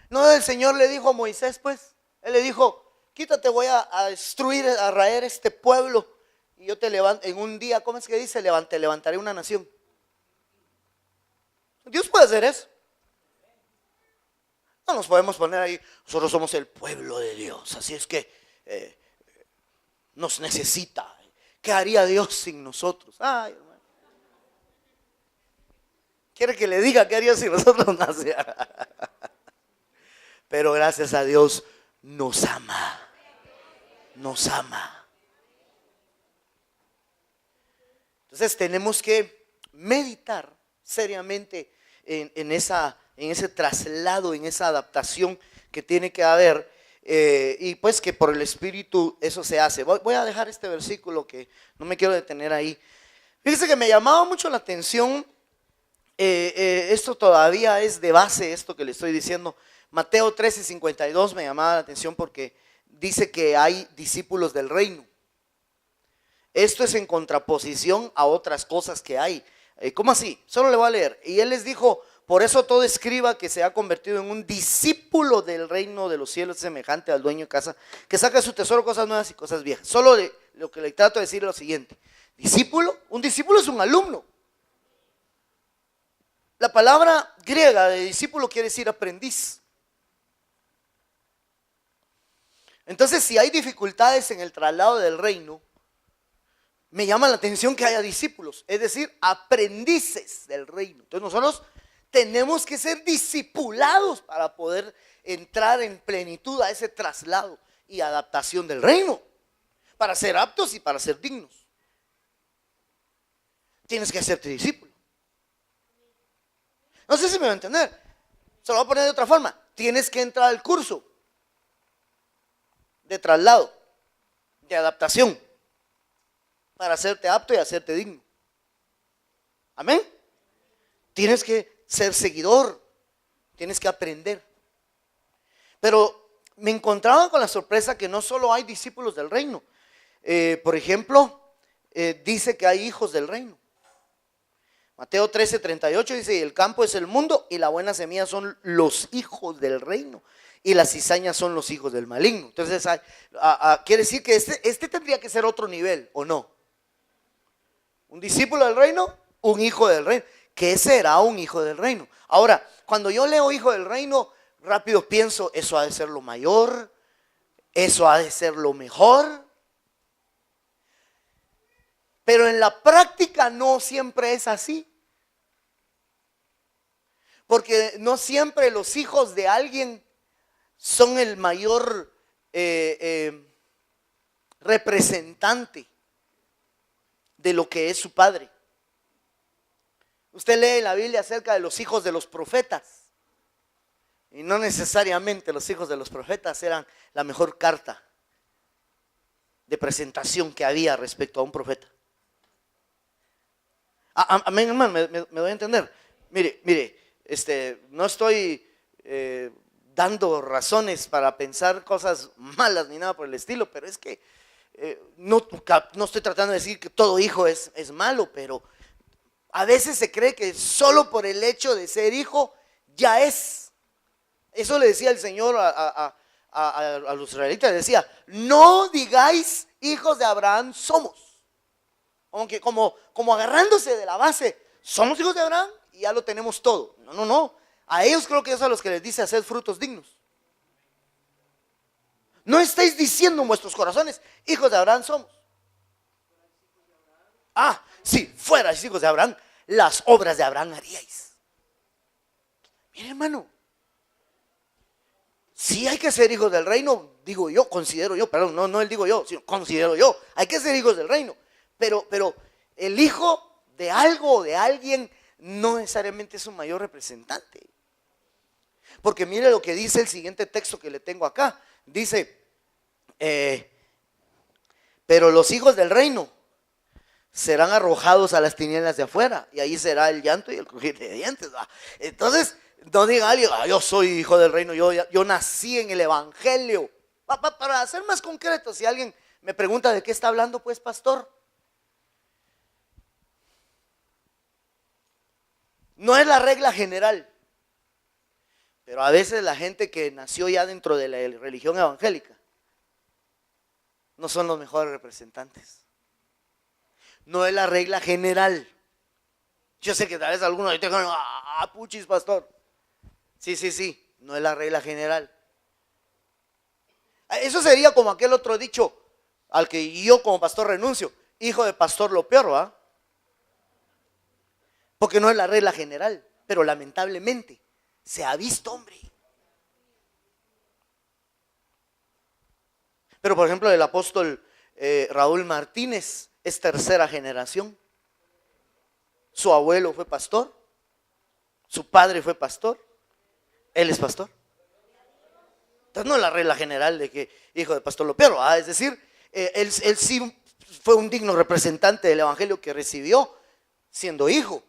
No, el Señor le dijo a Moisés, pues, él le dijo: quítate, voy a destruir, a raer este pueblo. Y yo te levanto, en un día, ¿cómo es que dice? Levantaré una nación. Dios puede hacer eso. No nos podemos poner ahí, nosotros somos el pueblo de Dios, así es que nos necesita. ¿Qué haría Dios sin nosotros? Ay, hermano. ¿Quiere que le diga qué haría si nosotros naciéramos? Pero gracias a Dios nos ama. Nos ama. Entonces tenemos que meditar seriamente en ese traslado, en esa adaptación que tiene que haber, y pues que por el Espíritu eso se hace. Voy a dejar este versículo que no me quiero detener ahí. Fíjese que me llamaba mucho la atención, esto todavía es de base, esto que le estoy diciendo. Mateo 13:52 me llamaba la atención porque dice que hay discípulos del reino. Esto es en contraposición a otras cosas que hay. ¿Cómo así? Solo le voy a leer. Y él les dijo: por eso todo escriba que se ha convertido en un discípulo del reino de los cielos es semejante al dueño de casa que saca de su tesoro cosas nuevas y cosas viejas. Solo lo que le trato de decir es lo siguiente. Discípulo, un discípulo es un alumno. La palabra griega de discípulo quiere decir aprendiz. Entonces, si hay dificultades en el traslado del reino, me llama la atención que haya discípulos, es decir, aprendices del reino. Entonces nosotros tenemos que ser discipulados para poder entrar en plenitud a ese traslado y adaptación del reino, para ser aptos y para ser dignos. Tienes que hacerte discípulo. No sé si me va a entender. Se lo voy a poner de otra forma. Tienes que entrar al curso de traslado, de adaptación, para hacerte apto y hacerte digno. Amén. Tienes que ser seguidor, tienes que aprender. Pero me encontraba con la sorpresa que no solo hay discípulos del reino. Por ejemplo, dice que hay hijos del reino. Mateo 13:38 dice: y el campo es el mundo y la buena semilla son los hijos del reino y las cizañas son los hijos del maligno. Entonces quiere decir que este tendría que ser otro nivel, ¿o no? Un discípulo del reino, un hijo del reino. ¿Qué será un hijo del reino? Ahora, cuando yo leo hijo del reino, rápido pienso, eso ha de ser lo mayor, eso ha de ser lo mejor. Pero en la práctica no siempre es así. Porque no siempre los hijos de alguien son el mayor representante de lo que es su padre. Usted lee en la Biblia acerca de los hijos de los profetas, y no necesariamente los hijos de los profetas eran la mejor carta de presentación que había respecto a un profeta. Amén, hermano, me doy a entender. Mire, no estoy dando razones para pensar cosas malas ni nada por el estilo, pero es que no estoy tratando de decir que todo hijo es malo, pero a veces se cree que solo por el hecho de ser hijo ya es. Eso le decía el Señor a los israelitas, decía: no digáis hijos de Abraham somos. Aunque como agarrándose de la base, somos hijos de Abraham y ya lo tenemos todo. No. A ellos creo que es a los que les dice: haced frutos dignos. No estáis diciendo en vuestros corazones: hijos de Abraham somos. Si fuerais hijos de Abraham, las obras de Abraham haríais. Mire, hermano, sí hay que ser hijos del reino, digo yo, considero yo, perdón, no él digo yo, sino considero yo, hay que ser hijos del reino. Pero el hijo de algo o de alguien no necesariamente es un mayor representante. Porque mire lo que dice el siguiente texto que le tengo acá. Dice, pero los hijos del reino serán arrojados a las tinieblas de afuera, y ahí será el llanto y el crujir de dientes. Entonces, no diga alguien: yo soy hijo del reino, yo nací en el evangelio. Para ser más concreto, si alguien me pregunta de qué está hablando, pues, pastor, no es la regla general, pero a veces la gente que nació ya dentro de la religión evangélica no son los mejores representantes. No es la regla general. Yo sé que tal vez algunos ahí tengan, puchis, pastor. Sí, no es la regla general. Eso sería como aquel otro dicho al que yo como pastor renuncio: hijo de pastor lo peor, ¿va? Porque no es la regla general, pero lamentablemente se ha visto, hombre. Pero por ejemplo el apóstol Raúl Martínez es tercera generación. Su abuelo fue pastor, su padre fue pastor, él es pastor. Entonces no es la regla general de que hijo de pastor lo peor, es decir, él sí fue un digno representante del evangelio que recibió siendo hijo.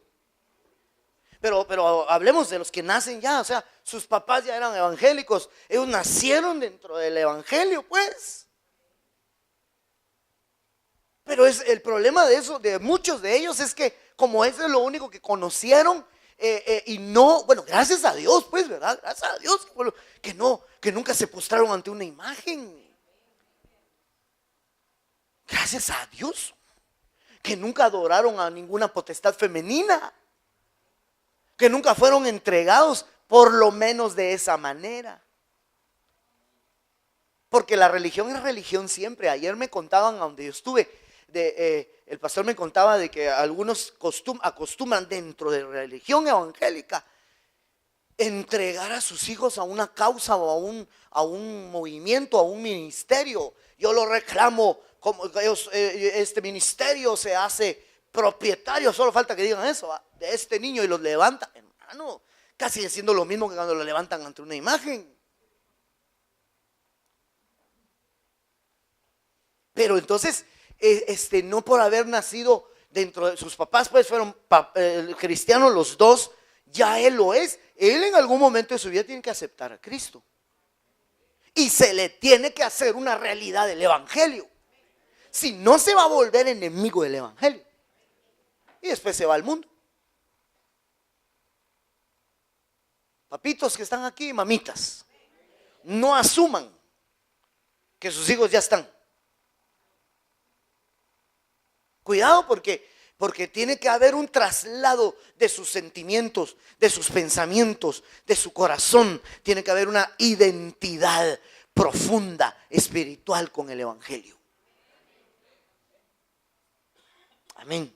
Pero hablemos de los que nacen ya, o sea, sus papás ya eran evangélicos, ellos nacieron dentro del evangelio, pues. Pero el problema de eso, de muchos de ellos, es que como eso es lo único que conocieron, y no, bueno, gracias a Dios, pues, ¿verdad? Gracias a Dios que nunca se postraron ante una imagen. Gracias a Dios que nunca adoraron a ninguna potestad femenina, que nunca fueron entregados por lo menos de esa manera. Porque la religión es religión siempre. Ayer me contaban, a donde yo estuve, el pastor me contaba de que algunos acostumbran dentro de la religión evangélica entregar a sus hijos a una causa o a un movimiento, a un ministerio. Yo lo reclamo, como este ministerio se hace propietario, solo falta que digan eso, de este niño, y los levantan, hermano, casi haciendo lo mismo que cuando lo levantan ante una imagen. Pero entonces, no por haber nacido dentro de sus papás, pues fueron cristianos los dos, ya él lo es. Él en algún momento de su vida tiene que aceptar a Cristo y se le tiene que hacer una realidad del evangelio. Si no, se va a volver enemigo del evangelio y después se va al mundo. Papitos que están aquí, mamitas, no asuman que sus hijos ya están. Cuidado, porque tiene que haber un traslado de sus sentimientos, de sus pensamientos, de su corazón. Tiene que haber una identidad profunda, espiritual con el evangelio. Amén.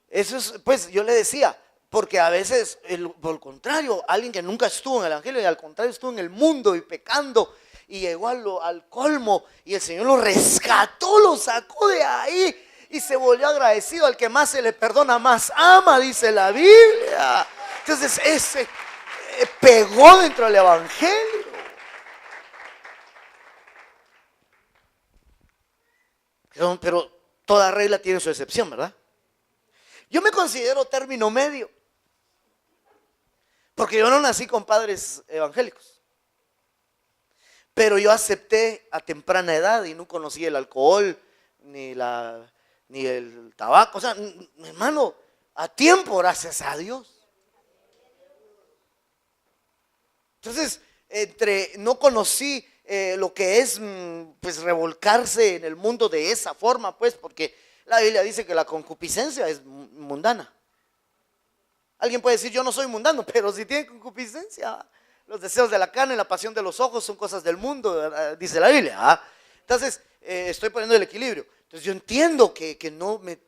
Eso es, pues yo le decía, porque a veces, por el contrario, alguien que nunca estuvo en el evangelio y al contrario estuvo en el mundo y pecando y llegó al colmo, y el Señor lo rescató, lo sacó de ahí y se volvió agradecido. Al que más se le perdona, más ama, dice la Biblia. Entonces ese pegó dentro del evangelio. Pero toda regla tiene su excepción, ¿verdad? Yo me considero término medio, porque yo no nací con padres evangélicos, pero yo acepté a temprana edad y no conocí el alcohol ni el tabaco. O sea, mi hermano, a tiempo, gracias a Dios. Entonces, no conocí lo que es, pues, revolcarse en el mundo de esa forma, pues, porque la Biblia dice que la concupiscencia es mundana. Alguien puede decir, yo no soy mundano, pero si tiene concupiscencia, los deseos de la carne, la pasión de los ojos son cosas del mundo, dice la Biblia. Entonces, estoy poniendo el equilibrio. Entonces yo entiendo que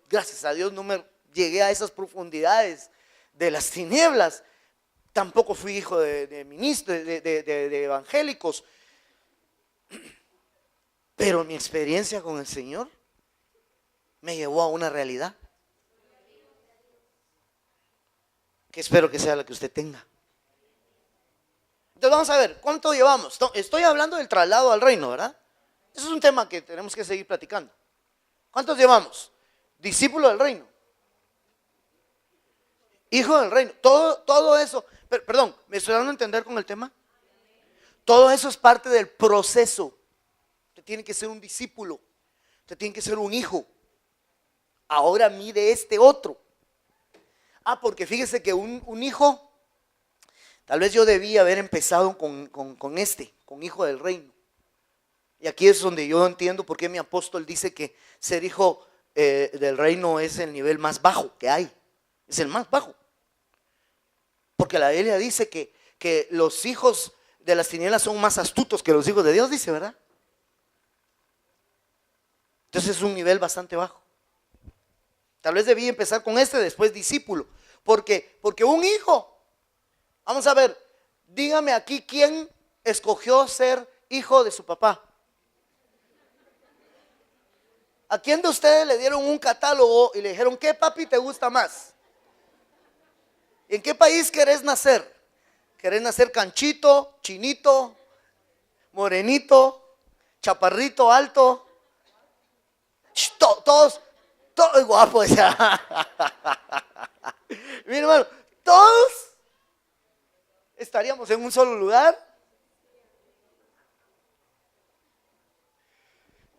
gracias a Dios no me llegué a esas profundidades de las tinieblas. Tampoco fui hijo de ministros, de evangélicos. Pero mi experiencia con el Señor me llevó a una realidad que espero que sea la que usted tenga. Entonces vamos a ver, ¿cuánto llevamos? Estoy hablando del traslado al reino, ¿verdad? Eso es un tema que tenemos que seguir platicando. ¿Cuántos llevamos? Discípulo del reino, hijo del reino, todo eso. Perdón, ¿me estoy dando a entender con el tema? Todo eso es parte del proceso. Usted tiene que ser un discípulo, usted tiene que ser un hijo. Ahora mide este otro. Porque fíjese que un hijo, tal vez yo debía haber empezado con hijo del reino. Y aquí es donde yo entiendo por qué mi apóstol dice que ser hijo del reino es el nivel más bajo que hay. Es el más bajo. Porque la Biblia dice que los hijos de las tinieblas son más astutos que los hijos de Dios, dice, ¿verdad? Entonces es un nivel bastante bajo. Tal vez debí empezar con después discípulo. Porque un hijo, vamos a ver, dígame aquí quién escogió ser hijo de su papá. ¿A quién de ustedes le dieron un catálogo y le dijeron, ¿qué papi te gusta más? ¿En qué país querés nacer? ¿Querés nacer canchito, chinito, morenito, chaparrito, alto? Todos guapos. Mi hermano, todos estaríamos en un solo lugar.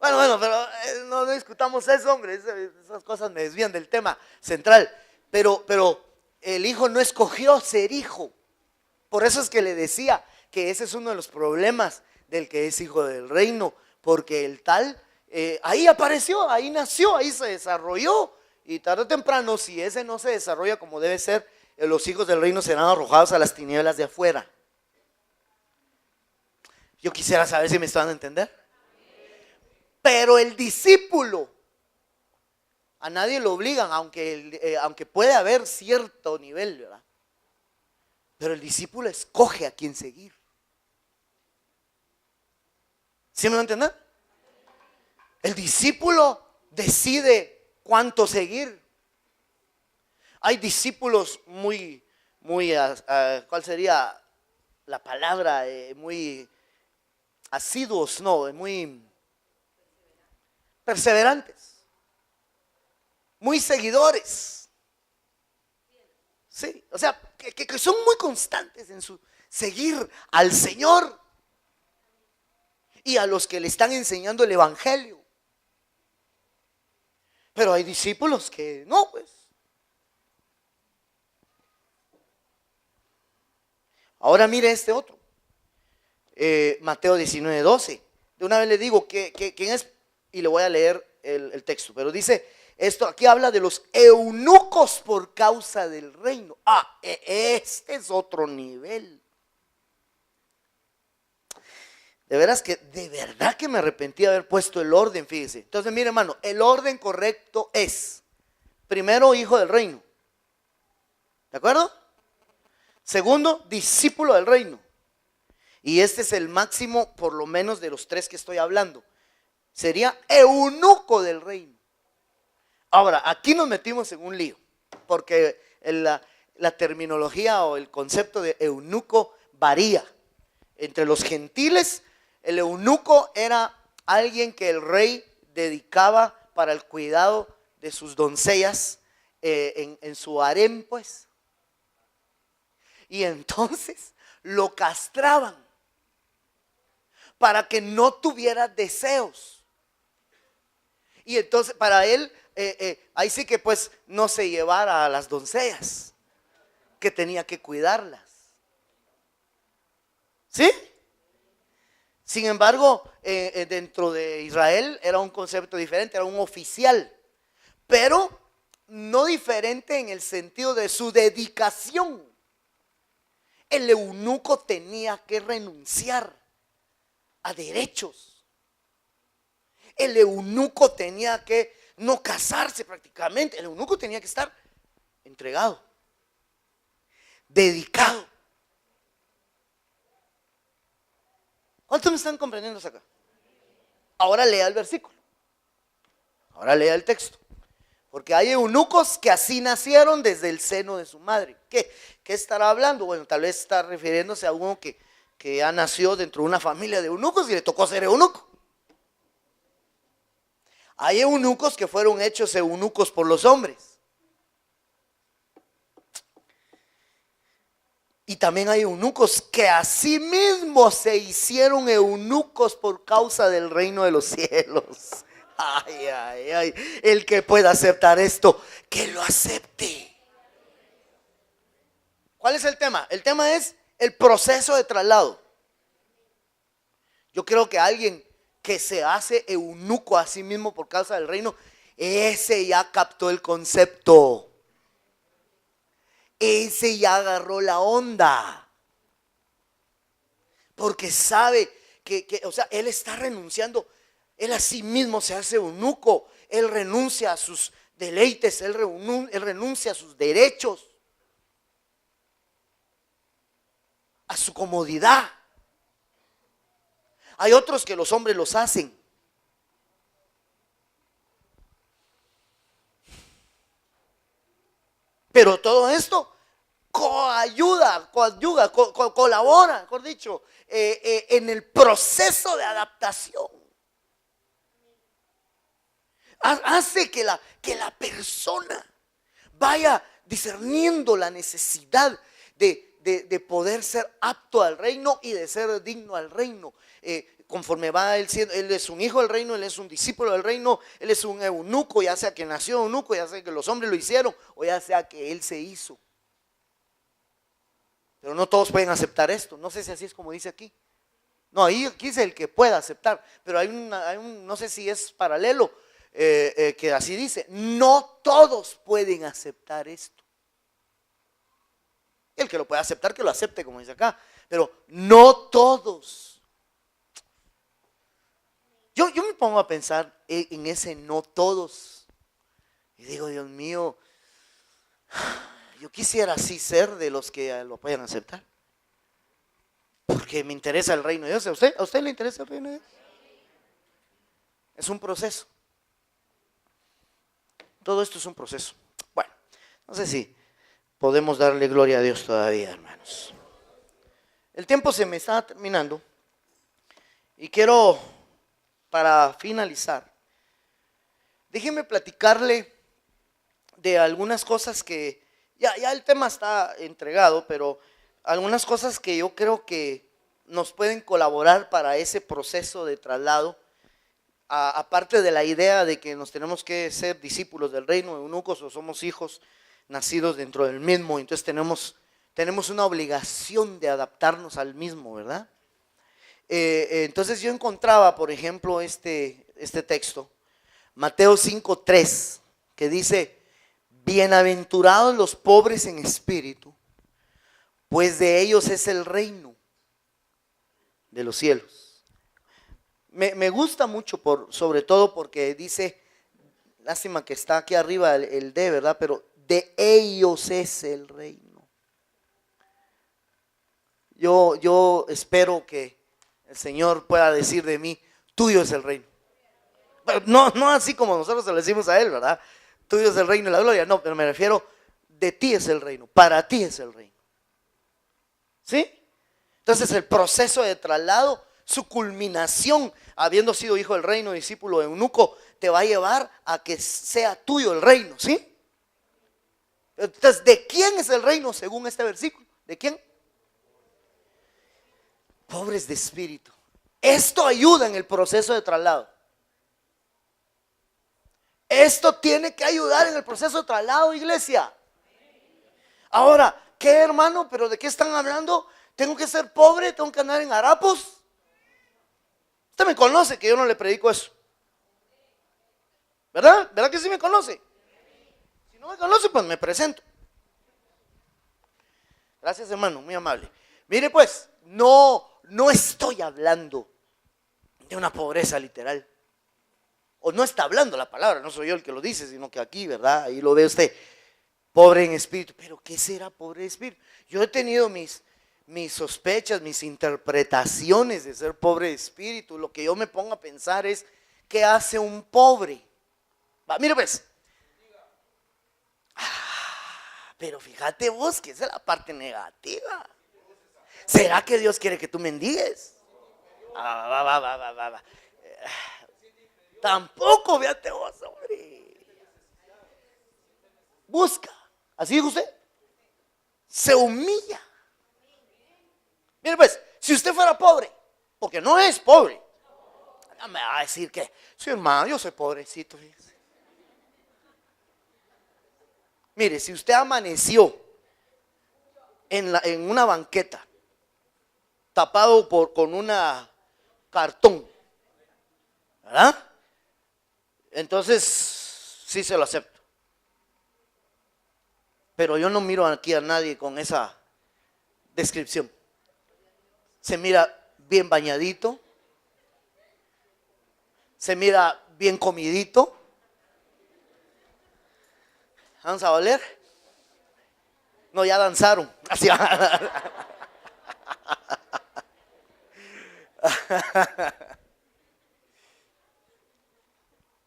Bueno, pero no discutamos eso, hombre. Esas cosas me desvían del tema central. Pero el hijo no escogió ser hijo. Por eso es que le decía que ese es uno de los problemas del que es hijo del reino. Porque el tal, ahí apareció, ahí nació, ahí se desarrolló. Y tarde o temprano, si ese no se desarrolla como debe ser, los hijos del reino serán arrojados a las tinieblas de afuera. Yo quisiera saber si me están a entender. Pero el discípulo, a nadie lo obligan, aunque puede haber cierto nivel, ¿verdad? Pero el discípulo escoge a quién seguir. ¿Sí me va a entender? El discípulo decide cuánto seguir. Hay discípulos muy, ¿cuál sería la palabra? Muy asiduos, no, muy perseverantes, muy seguidores. Sí, o sea, que son muy constantes en su seguir al Señor y a los que le están enseñando el evangelio. Pero hay discípulos que no, pues. Ahora mire este otro, Mateo 19:12. De una vez le digo quién es y le voy a leer el texto. Pero dice, esto aquí habla de los eunucos por causa del reino. Este es otro nivel. De verdad que me arrepentí de haber puesto el orden, fíjese. Entonces, mire, hermano, el orden correcto es: primero, hijo del reino. ¿De acuerdo? Segundo, discípulo del reino. Y este es el máximo, por lo menos, de los tres que estoy hablando. Sería eunuco del reino. Ahora, aquí nos metimos en un lío, porque la terminología o el concepto de eunuco varía. Entre los gentiles, el eunuco era alguien que el rey dedicaba para el cuidado de sus doncellas en su harem, pues. Y entonces lo castraban para que no tuviera deseos. Y entonces para él, ahí sí que pues no se llevara a las doncellas, que tenía que cuidarlas. ¿Sí? Sin embargo, dentro de Israel era un concepto diferente, era un oficial, pero no diferente en el sentido de su dedicación. El eunuco tenía que renunciar a derechos. El eunuco tenía que no casarse prácticamente. El eunuco tenía que estar entregado, dedicado. ¿Cuántos me están comprendiendo acá? Ahora lea el versículo. Ahora lea el texto. Porque hay eunucos que así nacieron desde el seno de su madre. ¿Qué estará hablando? Bueno, tal vez está refiriéndose a uno que ya nació dentro de una familia de eunucos y le tocó ser eunuco. Hay eunucos que fueron hechos eunucos por los hombres. Y también hay eunucos que asimismo se hicieron eunucos por causa del reino de los cielos. Ay. El que pueda aceptar esto, que lo acepte. ¿Cuál es el tema? El tema es el proceso de traslado. Yo creo que alguien que se hace eunuco a sí mismo por causa del reino, ese ya captó el concepto. Ese ya agarró la onda. Porque sabe o sea, él está renunciando. Él a sí mismo se hace eunuco. Él renuncia a sus deleites. Él renuncia a sus derechos. A su comodidad. Hay otros que los hombres los hacen. Pero todo esto colabora, mejor dicho, en el proceso de adaptación. Hace que la persona vaya discerniendo la necesidad de poder ser apto al reino y de ser digno al reino. Conforme va él siendo, él es un hijo del reino, él es un discípulo del reino, él es un eunuco, ya sea que nació eunuco, ya sea que los hombres lo hicieron, o ya sea que él se hizo. Pero no todos pueden aceptar esto. No sé si así es como dice aquí. No, aquí es el que pueda aceptar, pero hay un no sé si es paralelo, que así dice: no todos pueden aceptar esto. El que lo pueda aceptar, que lo acepte, como dice acá, pero no todos. Yo me pongo a pensar en ese no todos y digo, Dios mío, yo quisiera así ser de los que lo puedan aceptar, porque me interesa el reino de Dios. ¿A usted le interesa el reino de Dios? Es un proceso. Todo esto es un proceso. Bueno, no sé si podemos darle gloria a Dios todavía, hermanos. El tiempo se me está terminando y quiero, para finalizar, déjeme platicarle de algunas cosas que ya el tema está entregado, pero algunas cosas que yo creo que nos pueden colaborar para ese proceso de traslado, aparte de la idea de que nos tenemos que ser discípulos del reino, eunucos, o somos hijos nacidos dentro del mismo, entonces tenemos una obligación de adaptarnos al mismo, ¿verdad? Entonces yo encontraba, por ejemplo, este texto, Mateo 5:3, que dice: bienaventurados los pobres en espíritu, pues de ellos es el reino de los cielos. Me gusta mucho, sobre todo porque dice, lástima que está aquí arriba el de, ¿verdad? Pero de ellos es el reino. Yo espero que el Señor pueda decir de mí: tuyo es el reino. Pero no así como nosotros se lo decimos a Él, ¿verdad? Tuyo es el reino y la gloria. No, pero me refiero, de ti es el reino, para ti es el reino. ¿Sí? Entonces el proceso de traslado, su culminación, habiendo sido hijo del reino, discípulo de eunuco, te va a llevar a que sea tuyo el reino, ¿sí? Entonces, ¿de quién es el reino según este versículo? ¿De quién? Pobres de espíritu. Esto ayuda en el proceso de traslado. Esto tiene que ayudar en el proceso de traslado, iglesia. Ahora, ¿qué, hermano? ¿Pero de qué están hablando? ¿Tengo que ser pobre? ¿Tengo que andar en harapos? Usted me conoce que yo no le predico eso, ¿verdad? ¿Verdad que sí me conoce? Si no me conoce, pues me presento. Gracias, hermano, muy amable. Mire pues, no estoy hablando de una pobreza literal. O no está hablando la palabra, no soy yo el que lo dice, sino que aquí, ¿verdad? Ahí lo ve usted, pobre en espíritu. ¿Pero qué será pobre en espíritu? Yo he tenido mis sospechas, mis interpretaciones de ser pobre de espíritu. Lo que yo me pongo a pensar es, ¿qué hace un pobre? Mire pues. Pero fíjate vos que esa es la parte negativa. ¿Será que Dios quiere que tú mendigues? Tampoco, fíjate vos, hombre. Busca. ¿Así dijo usted? Se humilla. Mire pues, si usted fuera pobre, porque no es pobre, no me va a decir que, sí, hermano, yo soy pobrecito, fíjese. Mire, si usted amaneció en una banqueta, tapado con una cartón, ¿verdad? Entonces, sí se lo acepto. Pero yo no miro aquí a nadie con esa descripción. Se mira bien bañadito, se mira bien comidito. ¿Vamos a oler? No, ya danzaron. Así va.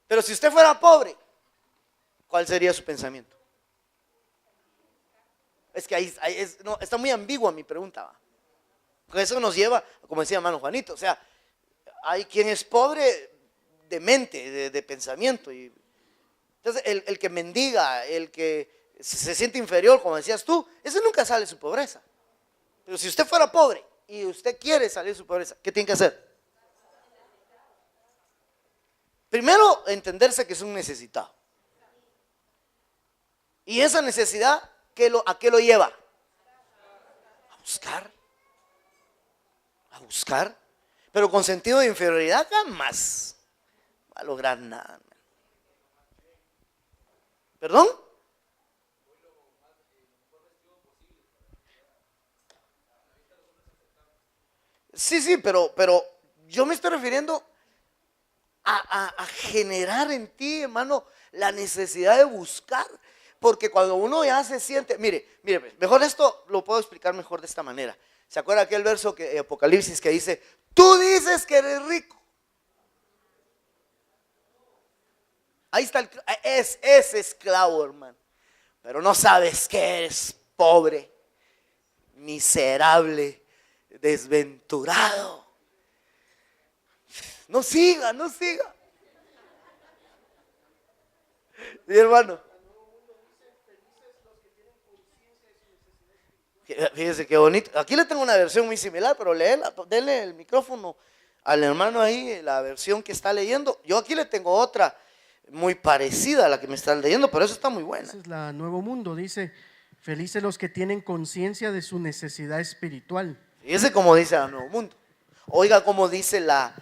Pero si usted fuera pobre, ¿cuál sería su pensamiento? Es que no, está muy ambigua mi pregunta, ¿va? Porque eso nos lleva, como decía hermano Juanito, o sea, hay quien es pobre de mente, de pensamiento. Y entonces el que mendiga, el que se siente inferior, como decías tú, ese nunca sale de su pobreza. Pero si usted fuera pobre y usted quiere salir de su pobreza, ¿qué tiene que hacer? Primero, entenderse que es un necesitado. Y esa necesidad, ¿a qué lo lleva? A buscar. A buscar. Pero con sentido de inferioridad jamás va a lograr nada. ¿Perdón? Sí, pero yo me estoy refiriendo a generar en ti, hermano, la necesidad de buscar. Porque cuando uno ya se siente, mire, mejor esto lo puedo explicar mejor de esta manera. ¿Se acuerda aquel verso que Apocalipsis que dice, tú dices que eres rico? Ahí está, es esclavo, hermano. Pero no sabes que eres pobre, miserable, desventurado. No siga. Sí, hermano. Fíjese qué bonito. Aquí le tengo una versión muy similar, pero denle el micrófono al hermano ahí, la versión que está leyendo. Yo aquí le tengo otra muy parecida a la que me están leyendo, pero eso está muy buena. Esa es la Nuevo Mundo, dice, felices los que tienen conciencia de su necesidad espiritual. Fíjese cómo dice el Nuevo Mundo. Oiga cómo dice la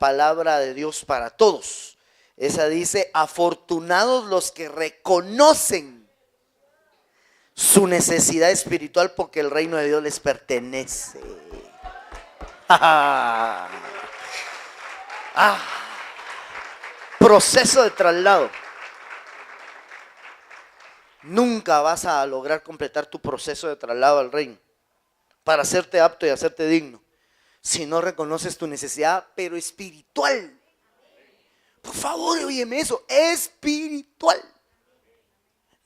palabra de Dios para todos. Esa dice, afortunados los que reconocen su necesidad espiritual porque el reino de Dios les pertenece. Proceso de traslado. Nunca vas a lograr completar tu proceso de traslado al reino para hacerte apto y hacerte digno si no reconoces tu necesidad, pero espiritual. Por favor, óyeme eso, espiritual.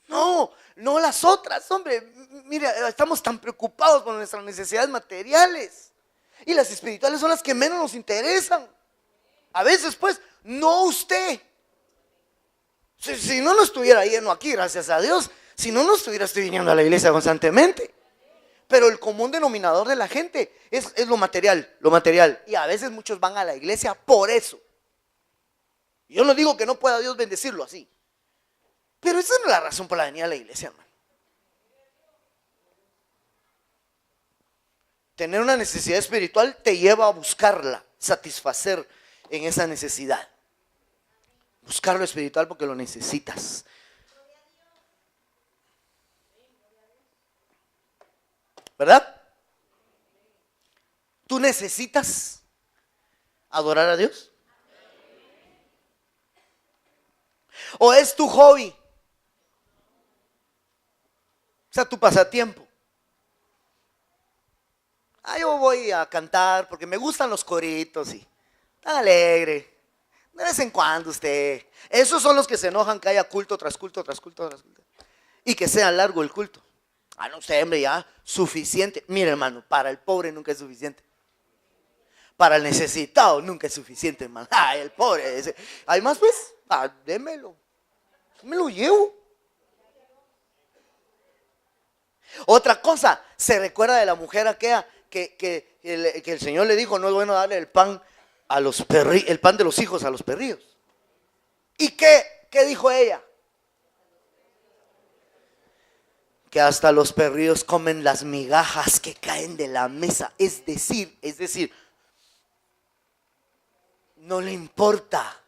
No las otras, hombre. Mira, estamos tan preocupados por nuestras necesidades materiales. Y las espirituales son las que menos nos interesan. A veces, pues, no usted. Si no estuviera yendo aquí, gracias a Dios. Si no estuviera viniendo a la iglesia constantemente. Pero el común denominador de la gente es lo material. Y a veces muchos van a la iglesia por eso. Yo no digo que no pueda Dios bendecirlo así. Pero esa no es la razón por la venida a la iglesia, hermano. Tener una necesidad espiritual te lleva a buscarla, satisfacer en esa necesidad. Buscar lo espiritual porque lo necesitas. ¿Verdad? ¿Tú necesitas adorar a Dios? ¿O es tu hobby? O sea, tu pasatiempo. Yo voy a cantar porque me gustan los coritos y tan alegre. De vez en cuando usted. Esos son los que se enojan que haya culto tras culto tras culto tras culto. Y que sea largo el culto. No sé, hombre, ya suficiente. Mire, hermano, para el pobre nunca es suficiente. Para el necesitado nunca es suficiente, hermano. El pobre. Hay más, pues. Démelo. Me lo llevo. Otra cosa, se recuerda de la mujer aquella que el Señor le dijo, no es bueno darle el pan a los el pan de los hijos a los perrillos. ¿Y qué dijo ella? Que hasta los perrillos comen las migajas que caen de la mesa. Es decir, no le importa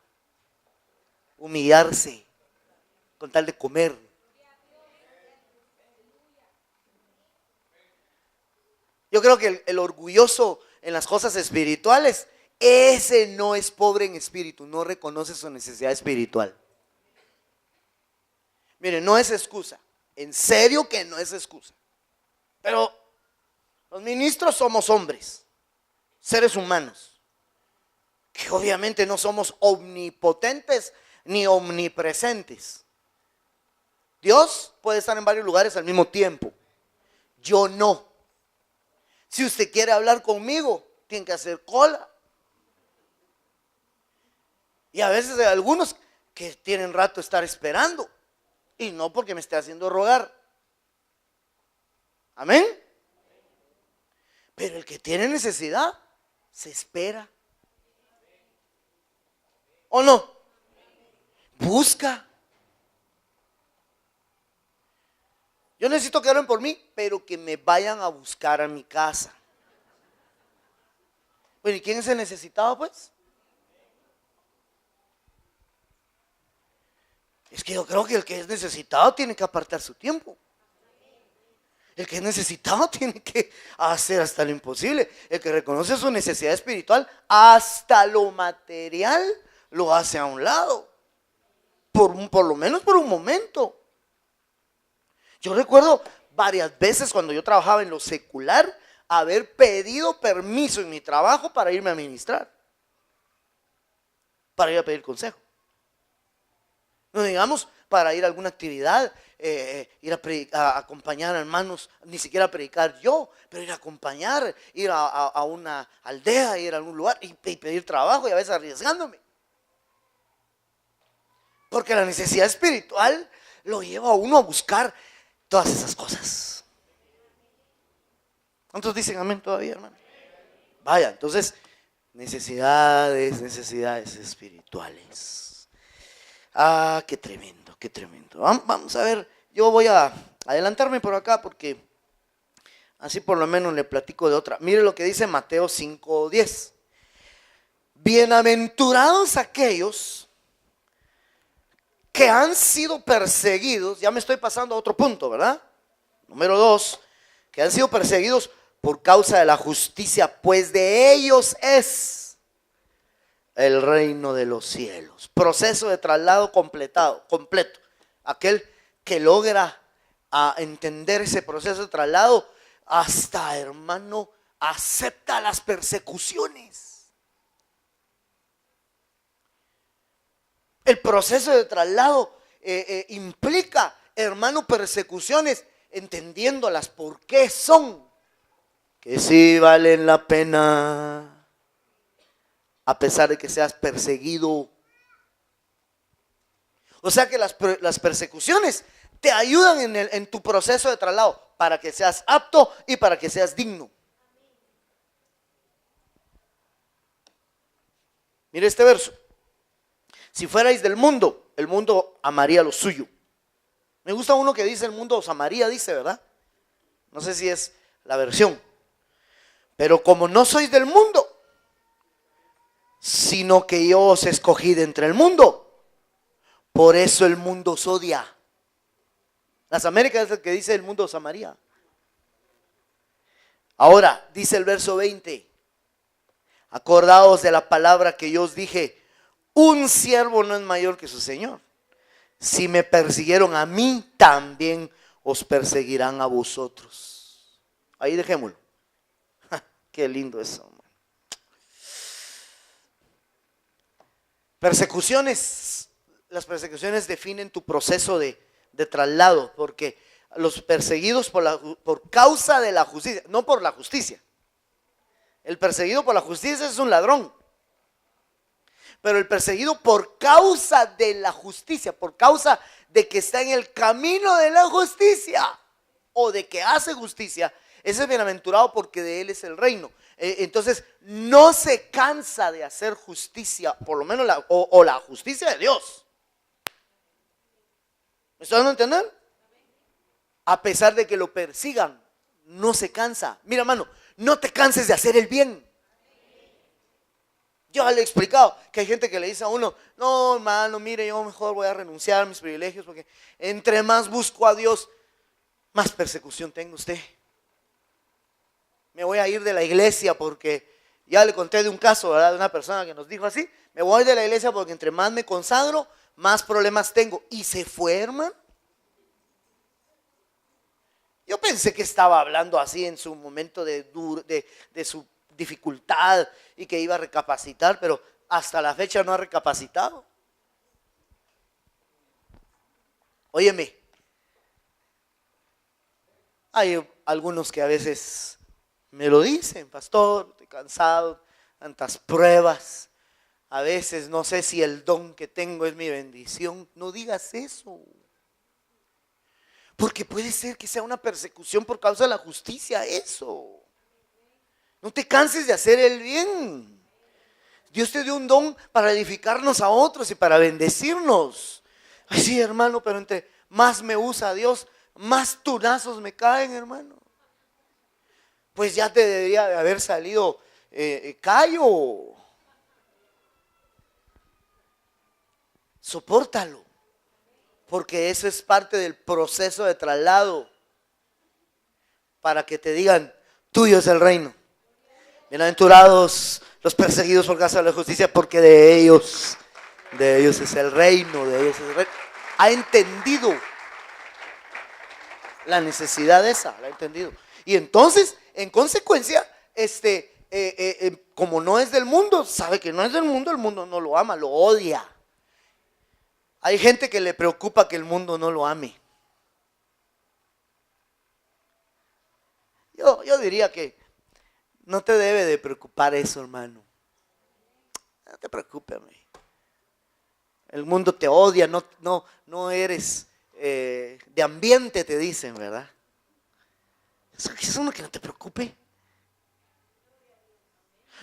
humillarse con tal de comer. Yo creo que el orgulloso en las cosas espirituales, ese no es pobre en espíritu, no reconoce su necesidad espiritual. Miren, no es excusa, en serio que no es excusa. Pero los ministros somos hombres, seres humanos, que obviamente no somos omnipotentes ni omnipresentes. Dios puede estar en varios lugares al mismo tiempo, yo no. Si usted quiere hablar conmigo, tiene que hacer cola. Y a veces hay algunos que tienen rato estar esperando, y no porque me esté haciendo rogar. Amén. Pero el que tiene necesidad se espera, ¿o no? Busca. Yo necesito que oren por mí, pero que me vayan a buscar a mi casa. Bueno, ¿y quién es el necesitado, pues? Es que yo creo que el que es necesitado tiene que apartar su tiempo. El que es necesitado tiene que hacer hasta lo imposible. El que reconoce su necesidad espiritual, hasta lo material, lo hace a un lado. Por lo menos por un momento. Yo recuerdo varias veces cuando yo trabajaba en lo secular, haber pedido permiso en mi trabajo para irme a ministrar, para ir a pedir consejo. No digamos para ir a alguna actividad, ir a acompañar a hermanos, ni siquiera a predicar yo, pero ir a acompañar, ir a una aldea, ir a algún lugar y pedir trabajo, y a veces arriesgándome. Porque la necesidad espiritual lo lleva a uno a buscar todas esas cosas. ¿Cuántos dicen amén todavía, hermano? Vaya, entonces, necesidades espirituales. Ah, qué tremendo, qué tremendo. Vamos a ver, yo voy a adelantarme por acá porque así por lo menos le platico de otra. Mire lo que dice Mateo 5:10. Bienaventurados aquellos que han sido perseguidos, ya me estoy pasando a otro punto, ¿verdad? Número 2, que han sido perseguidos por causa de la justicia, pues de ellos es el reino de los cielos. Proceso de traslado completo. Aquel que logra entender ese proceso de traslado, hasta, hermano, acepta las persecuciones. El proceso de traslado implica, hermano, persecuciones, entendiéndolas por qué son, que sí valen la pena, a pesar de que seas perseguido. O sea que las persecuciones te ayudan en tu proceso de traslado, para que seas apto y para que seas digno. Mire este verso. Si fuerais del mundo, el mundo amaría lo suyo. Me gusta uno que dice el mundo os amaría, dice, ¿verdad? No sé si es la versión. Pero como no sois del mundo, sino que yo os escogí de entre el mundo, por eso el mundo os odia. Las Américas es el que dice el mundo os amaría. Ahora, dice el verso 20, acordaos de la palabra que yo os dije, un siervo no es mayor que su señor. Si me persiguieron a mí, también os perseguirán a vosotros. Ahí dejémoslo. Qué lindo eso, man. Persecuciones. Las persecuciones definen tu proceso de traslado, porque los perseguidos por causa de la justicia, no por la justicia. El perseguido por la justicia es un ladrón. Pero el perseguido por causa de la justicia, por causa de que está en el camino de la justicia o de que hace justicia, ese es bienaventurado porque de él es el reino. Entonces no se cansa de hacer justicia, por lo menos la justicia de Dios. ¿Me estás dando a entender? A pesar de que lo persigan, no se cansa. Mira, hermano, no te canses de hacer el bien. Yo ya le he explicado que hay gente que le dice a uno, no hermano, mire, yo mejor voy a renunciar a mis privilegios porque entre más busco a Dios, más persecución tengo usted. Me voy a ir de la iglesia porque, ya le conté de un caso, ¿verdad? De una persona que nos dijo así, me voy de la iglesia porque entre más me consagro, más problemas tengo. Y se fue, hermano. Yo pensé que estaba hablando así en su momento de su dificultad y que iba a recapacitar, pero hasta la fecha no ha recapacitado. Óyeme, hay algunos que a veces me lo dicen, pastor, estoy cansado, tantas pruebas, a veces no sé si el don que tengo es mi bendición. No digas eso, porque puede ser que sea una persecución por causa de la justicia, eso. No te canses de hacer el bien. Dios te dio un don para edificarnos a otros y para bendecirnos. Ay, sí, hermano, pero entre más me usa Dios, más tunazos me caen, hermano. Pues ya te debería de haber salido callo. Sopórtalo, porque eso es parte del proceso de traslado, para que te digan, tuyo es el reino. Bienaventurados los perseguidos por causa de la justicia, porque de ellos es el reino, de ellos es el reino. Ha entendido la necesidad esa, la ha entendido. Y entonces, en consecuencia, como no es del mundo, sabe que no es del mundo, el mundo no lo ama, lo odia. Hay gente que le preocupa que el mundo no lo ame. Yo diría que no te debe de preocupar eso, hermano. No te preocupes, el mundo te odia, no eres de ambiente, te dicen, ¿verdad? Eso es uno que no te preocupe.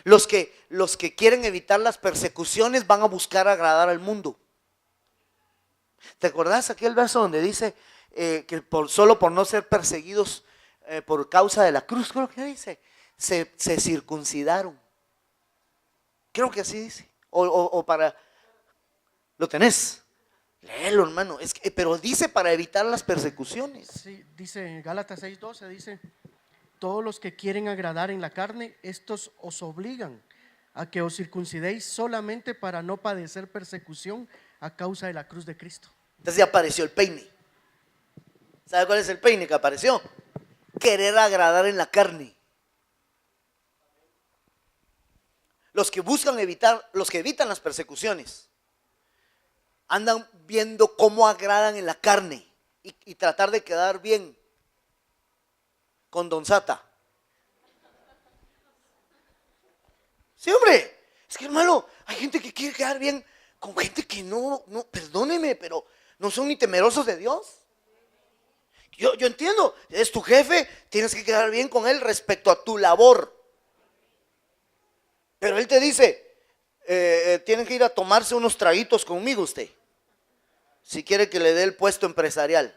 Los que quieren evitar las persecuciones van a buscar agradar al mundo. ¿Te acordás aquel verso donde dice que solo por no ser perseguidos por causa de la cruz, creo que dice, se circuncidaron? Creo que así dice. O para... ¿Lo tenés? Léelo, hermano. Pero dice para evitar las persecuciones. Sí, dice en Gálatas 6:12, dice, todos los que quieren agradar en la carne, estos os obligan a que os circuncidéis solamente para no padecer persecución a causa de la cruz de Cristo. Entonces ya apareció el peine. ¿Sabe cuál es el peine que apareció? Querer agradar en la carne. Los que buscan evitar, los que evitan las persecuciones, andan viendo cómo agradan en la carne y tratar de quedar bien con Don Sata. Sí, hombre, es que hermano, hay gente que quiere quedar bien con gente que no, perdóneme, pero no son ni temerosos de Dios. Yo entiendo, es tu jefe, tienes que quedar bien con él respecto a tu labor. Pero él te dice, tiene que ir a tomarse unos traguitos conmigo usted, si quiere que le dé el puesto empresarial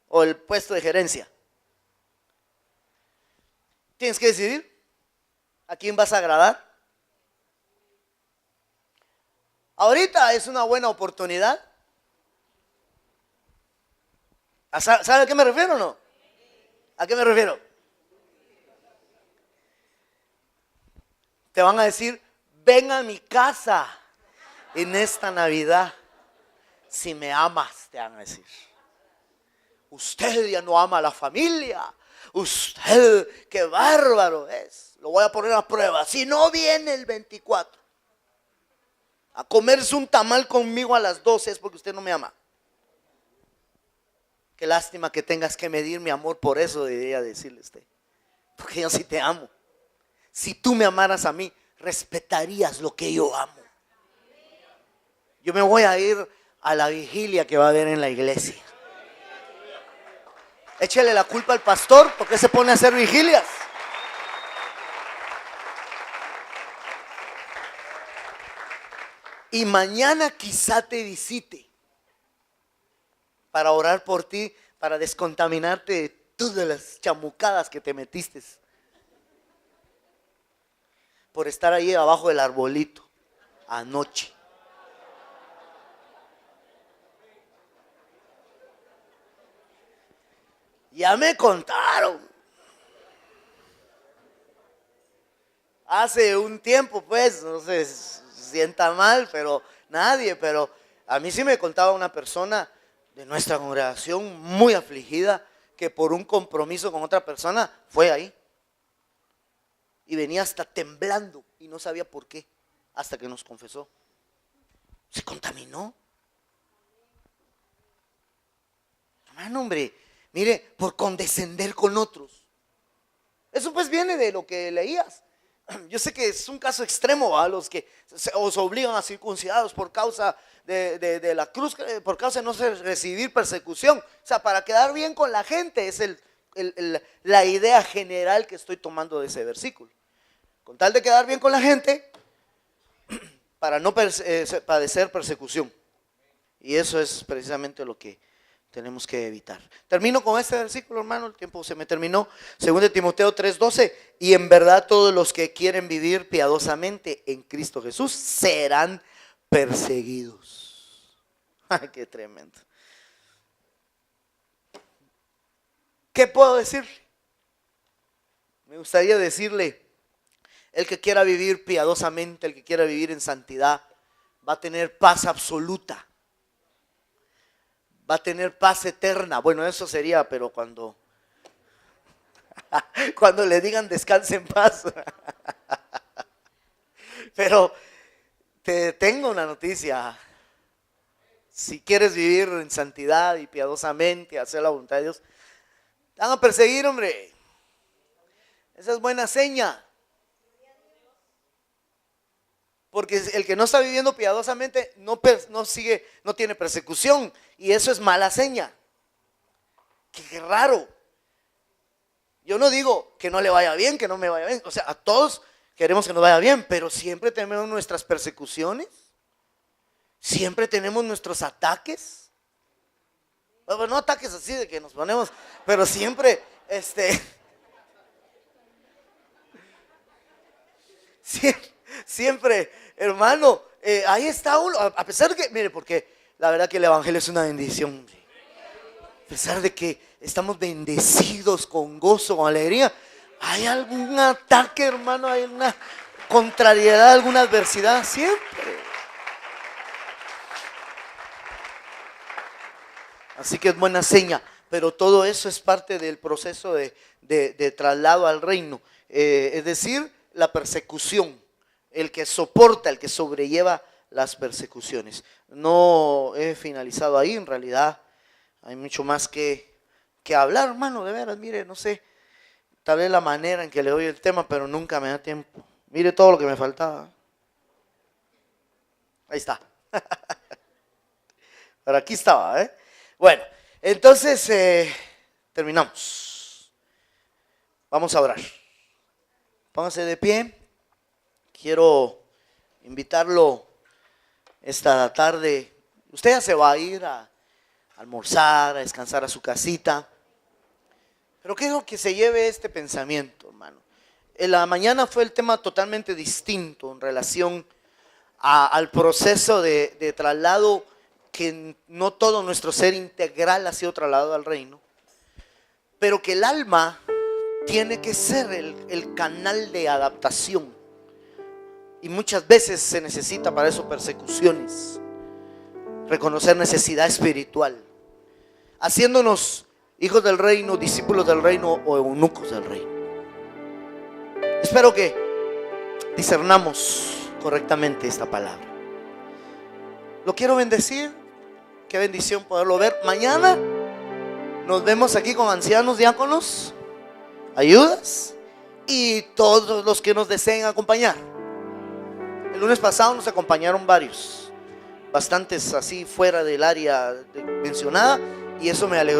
o el puesto de gerencia. Tienes que decidir a quién vas a agradar. Ahorita es una buena oportunidad. ¿Sabe a qué me refiero o no? ¿A qué me refiero? Te van a decir, ven a mi casa en esta Navidad. Si me amas, te van a decir. Usted ya no ama a la familia. Usted, qué bárbaro es. Lo voy a poner a prueba. Si no viene el 24 a comerse un tamal conmigo a las 12 es porque usted no me ama. Qué lástima que tengas que medir mi amor por eso, debería decirle usted. Porque yo sí te amo. Si tú me amaras a mí, respetarías lo que yo amo. Yo me voy a ir a la vigilia que va a haber en la iglesia. Échale la culpa al pastor, ¿por qué se pone a hacer vigilias? Y mañana quizá te visite para orar por ti, para descontaminarte de todas las chamucadas que te metiste. por estar ahí abajo del arbolito anoche. Ya me contaron. Hace un tiempo, pues, no se sienta mal, pero a mí sí me contaba una persona de nuestra congregación muy afligida que por un compromiso con otra persona fue ahí. Y venía hasta temblando y no sabía por qué, hasta que nos confesó. Se contaminó. Hermano, hombre, mire, por condescender con otros. Eso pues viene de lo que leías. Yo sé que es un caso extremo a los que os obligan a circuncidados por causa de la cruz, por causa de no recibir persecución. O sea, para quedar bien con la gente es la idea general que estoy tomando de ese versículo. Con tal de quedar bien con la gente, para no padecer persecución. Y eso es precisamente lo que tenemos que evitar. Termino con este versículo, hermano, el tiempo se me terminó. 2 Timoteo 3:12, y en verdad todos los que quieren vivir piadosamente en Cristo Jesús serán perseguidos. Ay, qué tremendo. ¿Qué puedo decirle? Me gustaría decirle, el que quiera vivir piadosamente, el que quiera vivir en santidad, va a tener paz absoluta. Va a tener paz eterna. Bueno, eso sería, pero cuando le digan descanse en paz. Pero te tengo una noticia. Si quieres vivir en santidad y piadosamente, hacer la voluntad de Dios, te van a perseguir, hombre. Esa es buena seña. Porque el que no está viviendo piadosamente no tiene persecución, y eso es mala seña. Qué raro. Yo no digo que no le vaya bien, que no me vaya bien. O sea, a todos queremos que nos vaya bien, pero siempre tenemos nuestras persecuciones. Siempre tenemos nuestros ataques. Bueno, no ataques así de que nos ponemos, pero siempre, siempre, hermano, ahí está uno, a pesar de que, mire, porque la verdad que el evangelio es una bendición. A pesar de que estamos bendecidos con gozo, con alegría, hay algún ataque, hermano, hay una contrariedad, alguna adversidad, siempre. Así que es buena seña, pero todo eso es parte del proceso de traslado al reino, es decir, la persecución. El que soporta, el que sobrelleva las persecuciones. No he finalizado ahí, en realidad hay mucho más que hablar, hermano, de veras. Mire, no sé, tal vez la manera en que le doy el tema, pero nunca me da tiempo. Mire todo lo que me faltaba. Ahí está. Pero aquí estaba, ¿eh? Bueno, entonces terminamos. Vamos a orar. Póngase de pie. Quiero invitarlo esta tarde. Usted ya se va a ir a almorzar, a descansar a su casita. Pero quiero que se lleve este pensamiento, hermano. En la mañana fue el tema totalmente distinto en relación al proceso de traslado, que no todo nuestro ser integral ha sido trasladado al reino, pero que el alma tiene que ser el canal de adaptación. Y muchas veces se necesita para eso persecuciones, reconocer necesidad espiritual, haciéndonos hijos del reino, discípulos del reino o eunucos del reino. Espero que discernamos correctamente esta palabra. Lo quiero bendecir. Qué bendición poderlo ver. Mañana nos vemos aquí con ancianos, diáconos, ayudas y todos los que nos deseen acompañar. El lunes pasado nos acompañaron varios, bastantes así fuera del área mencionada, y eso me alegró.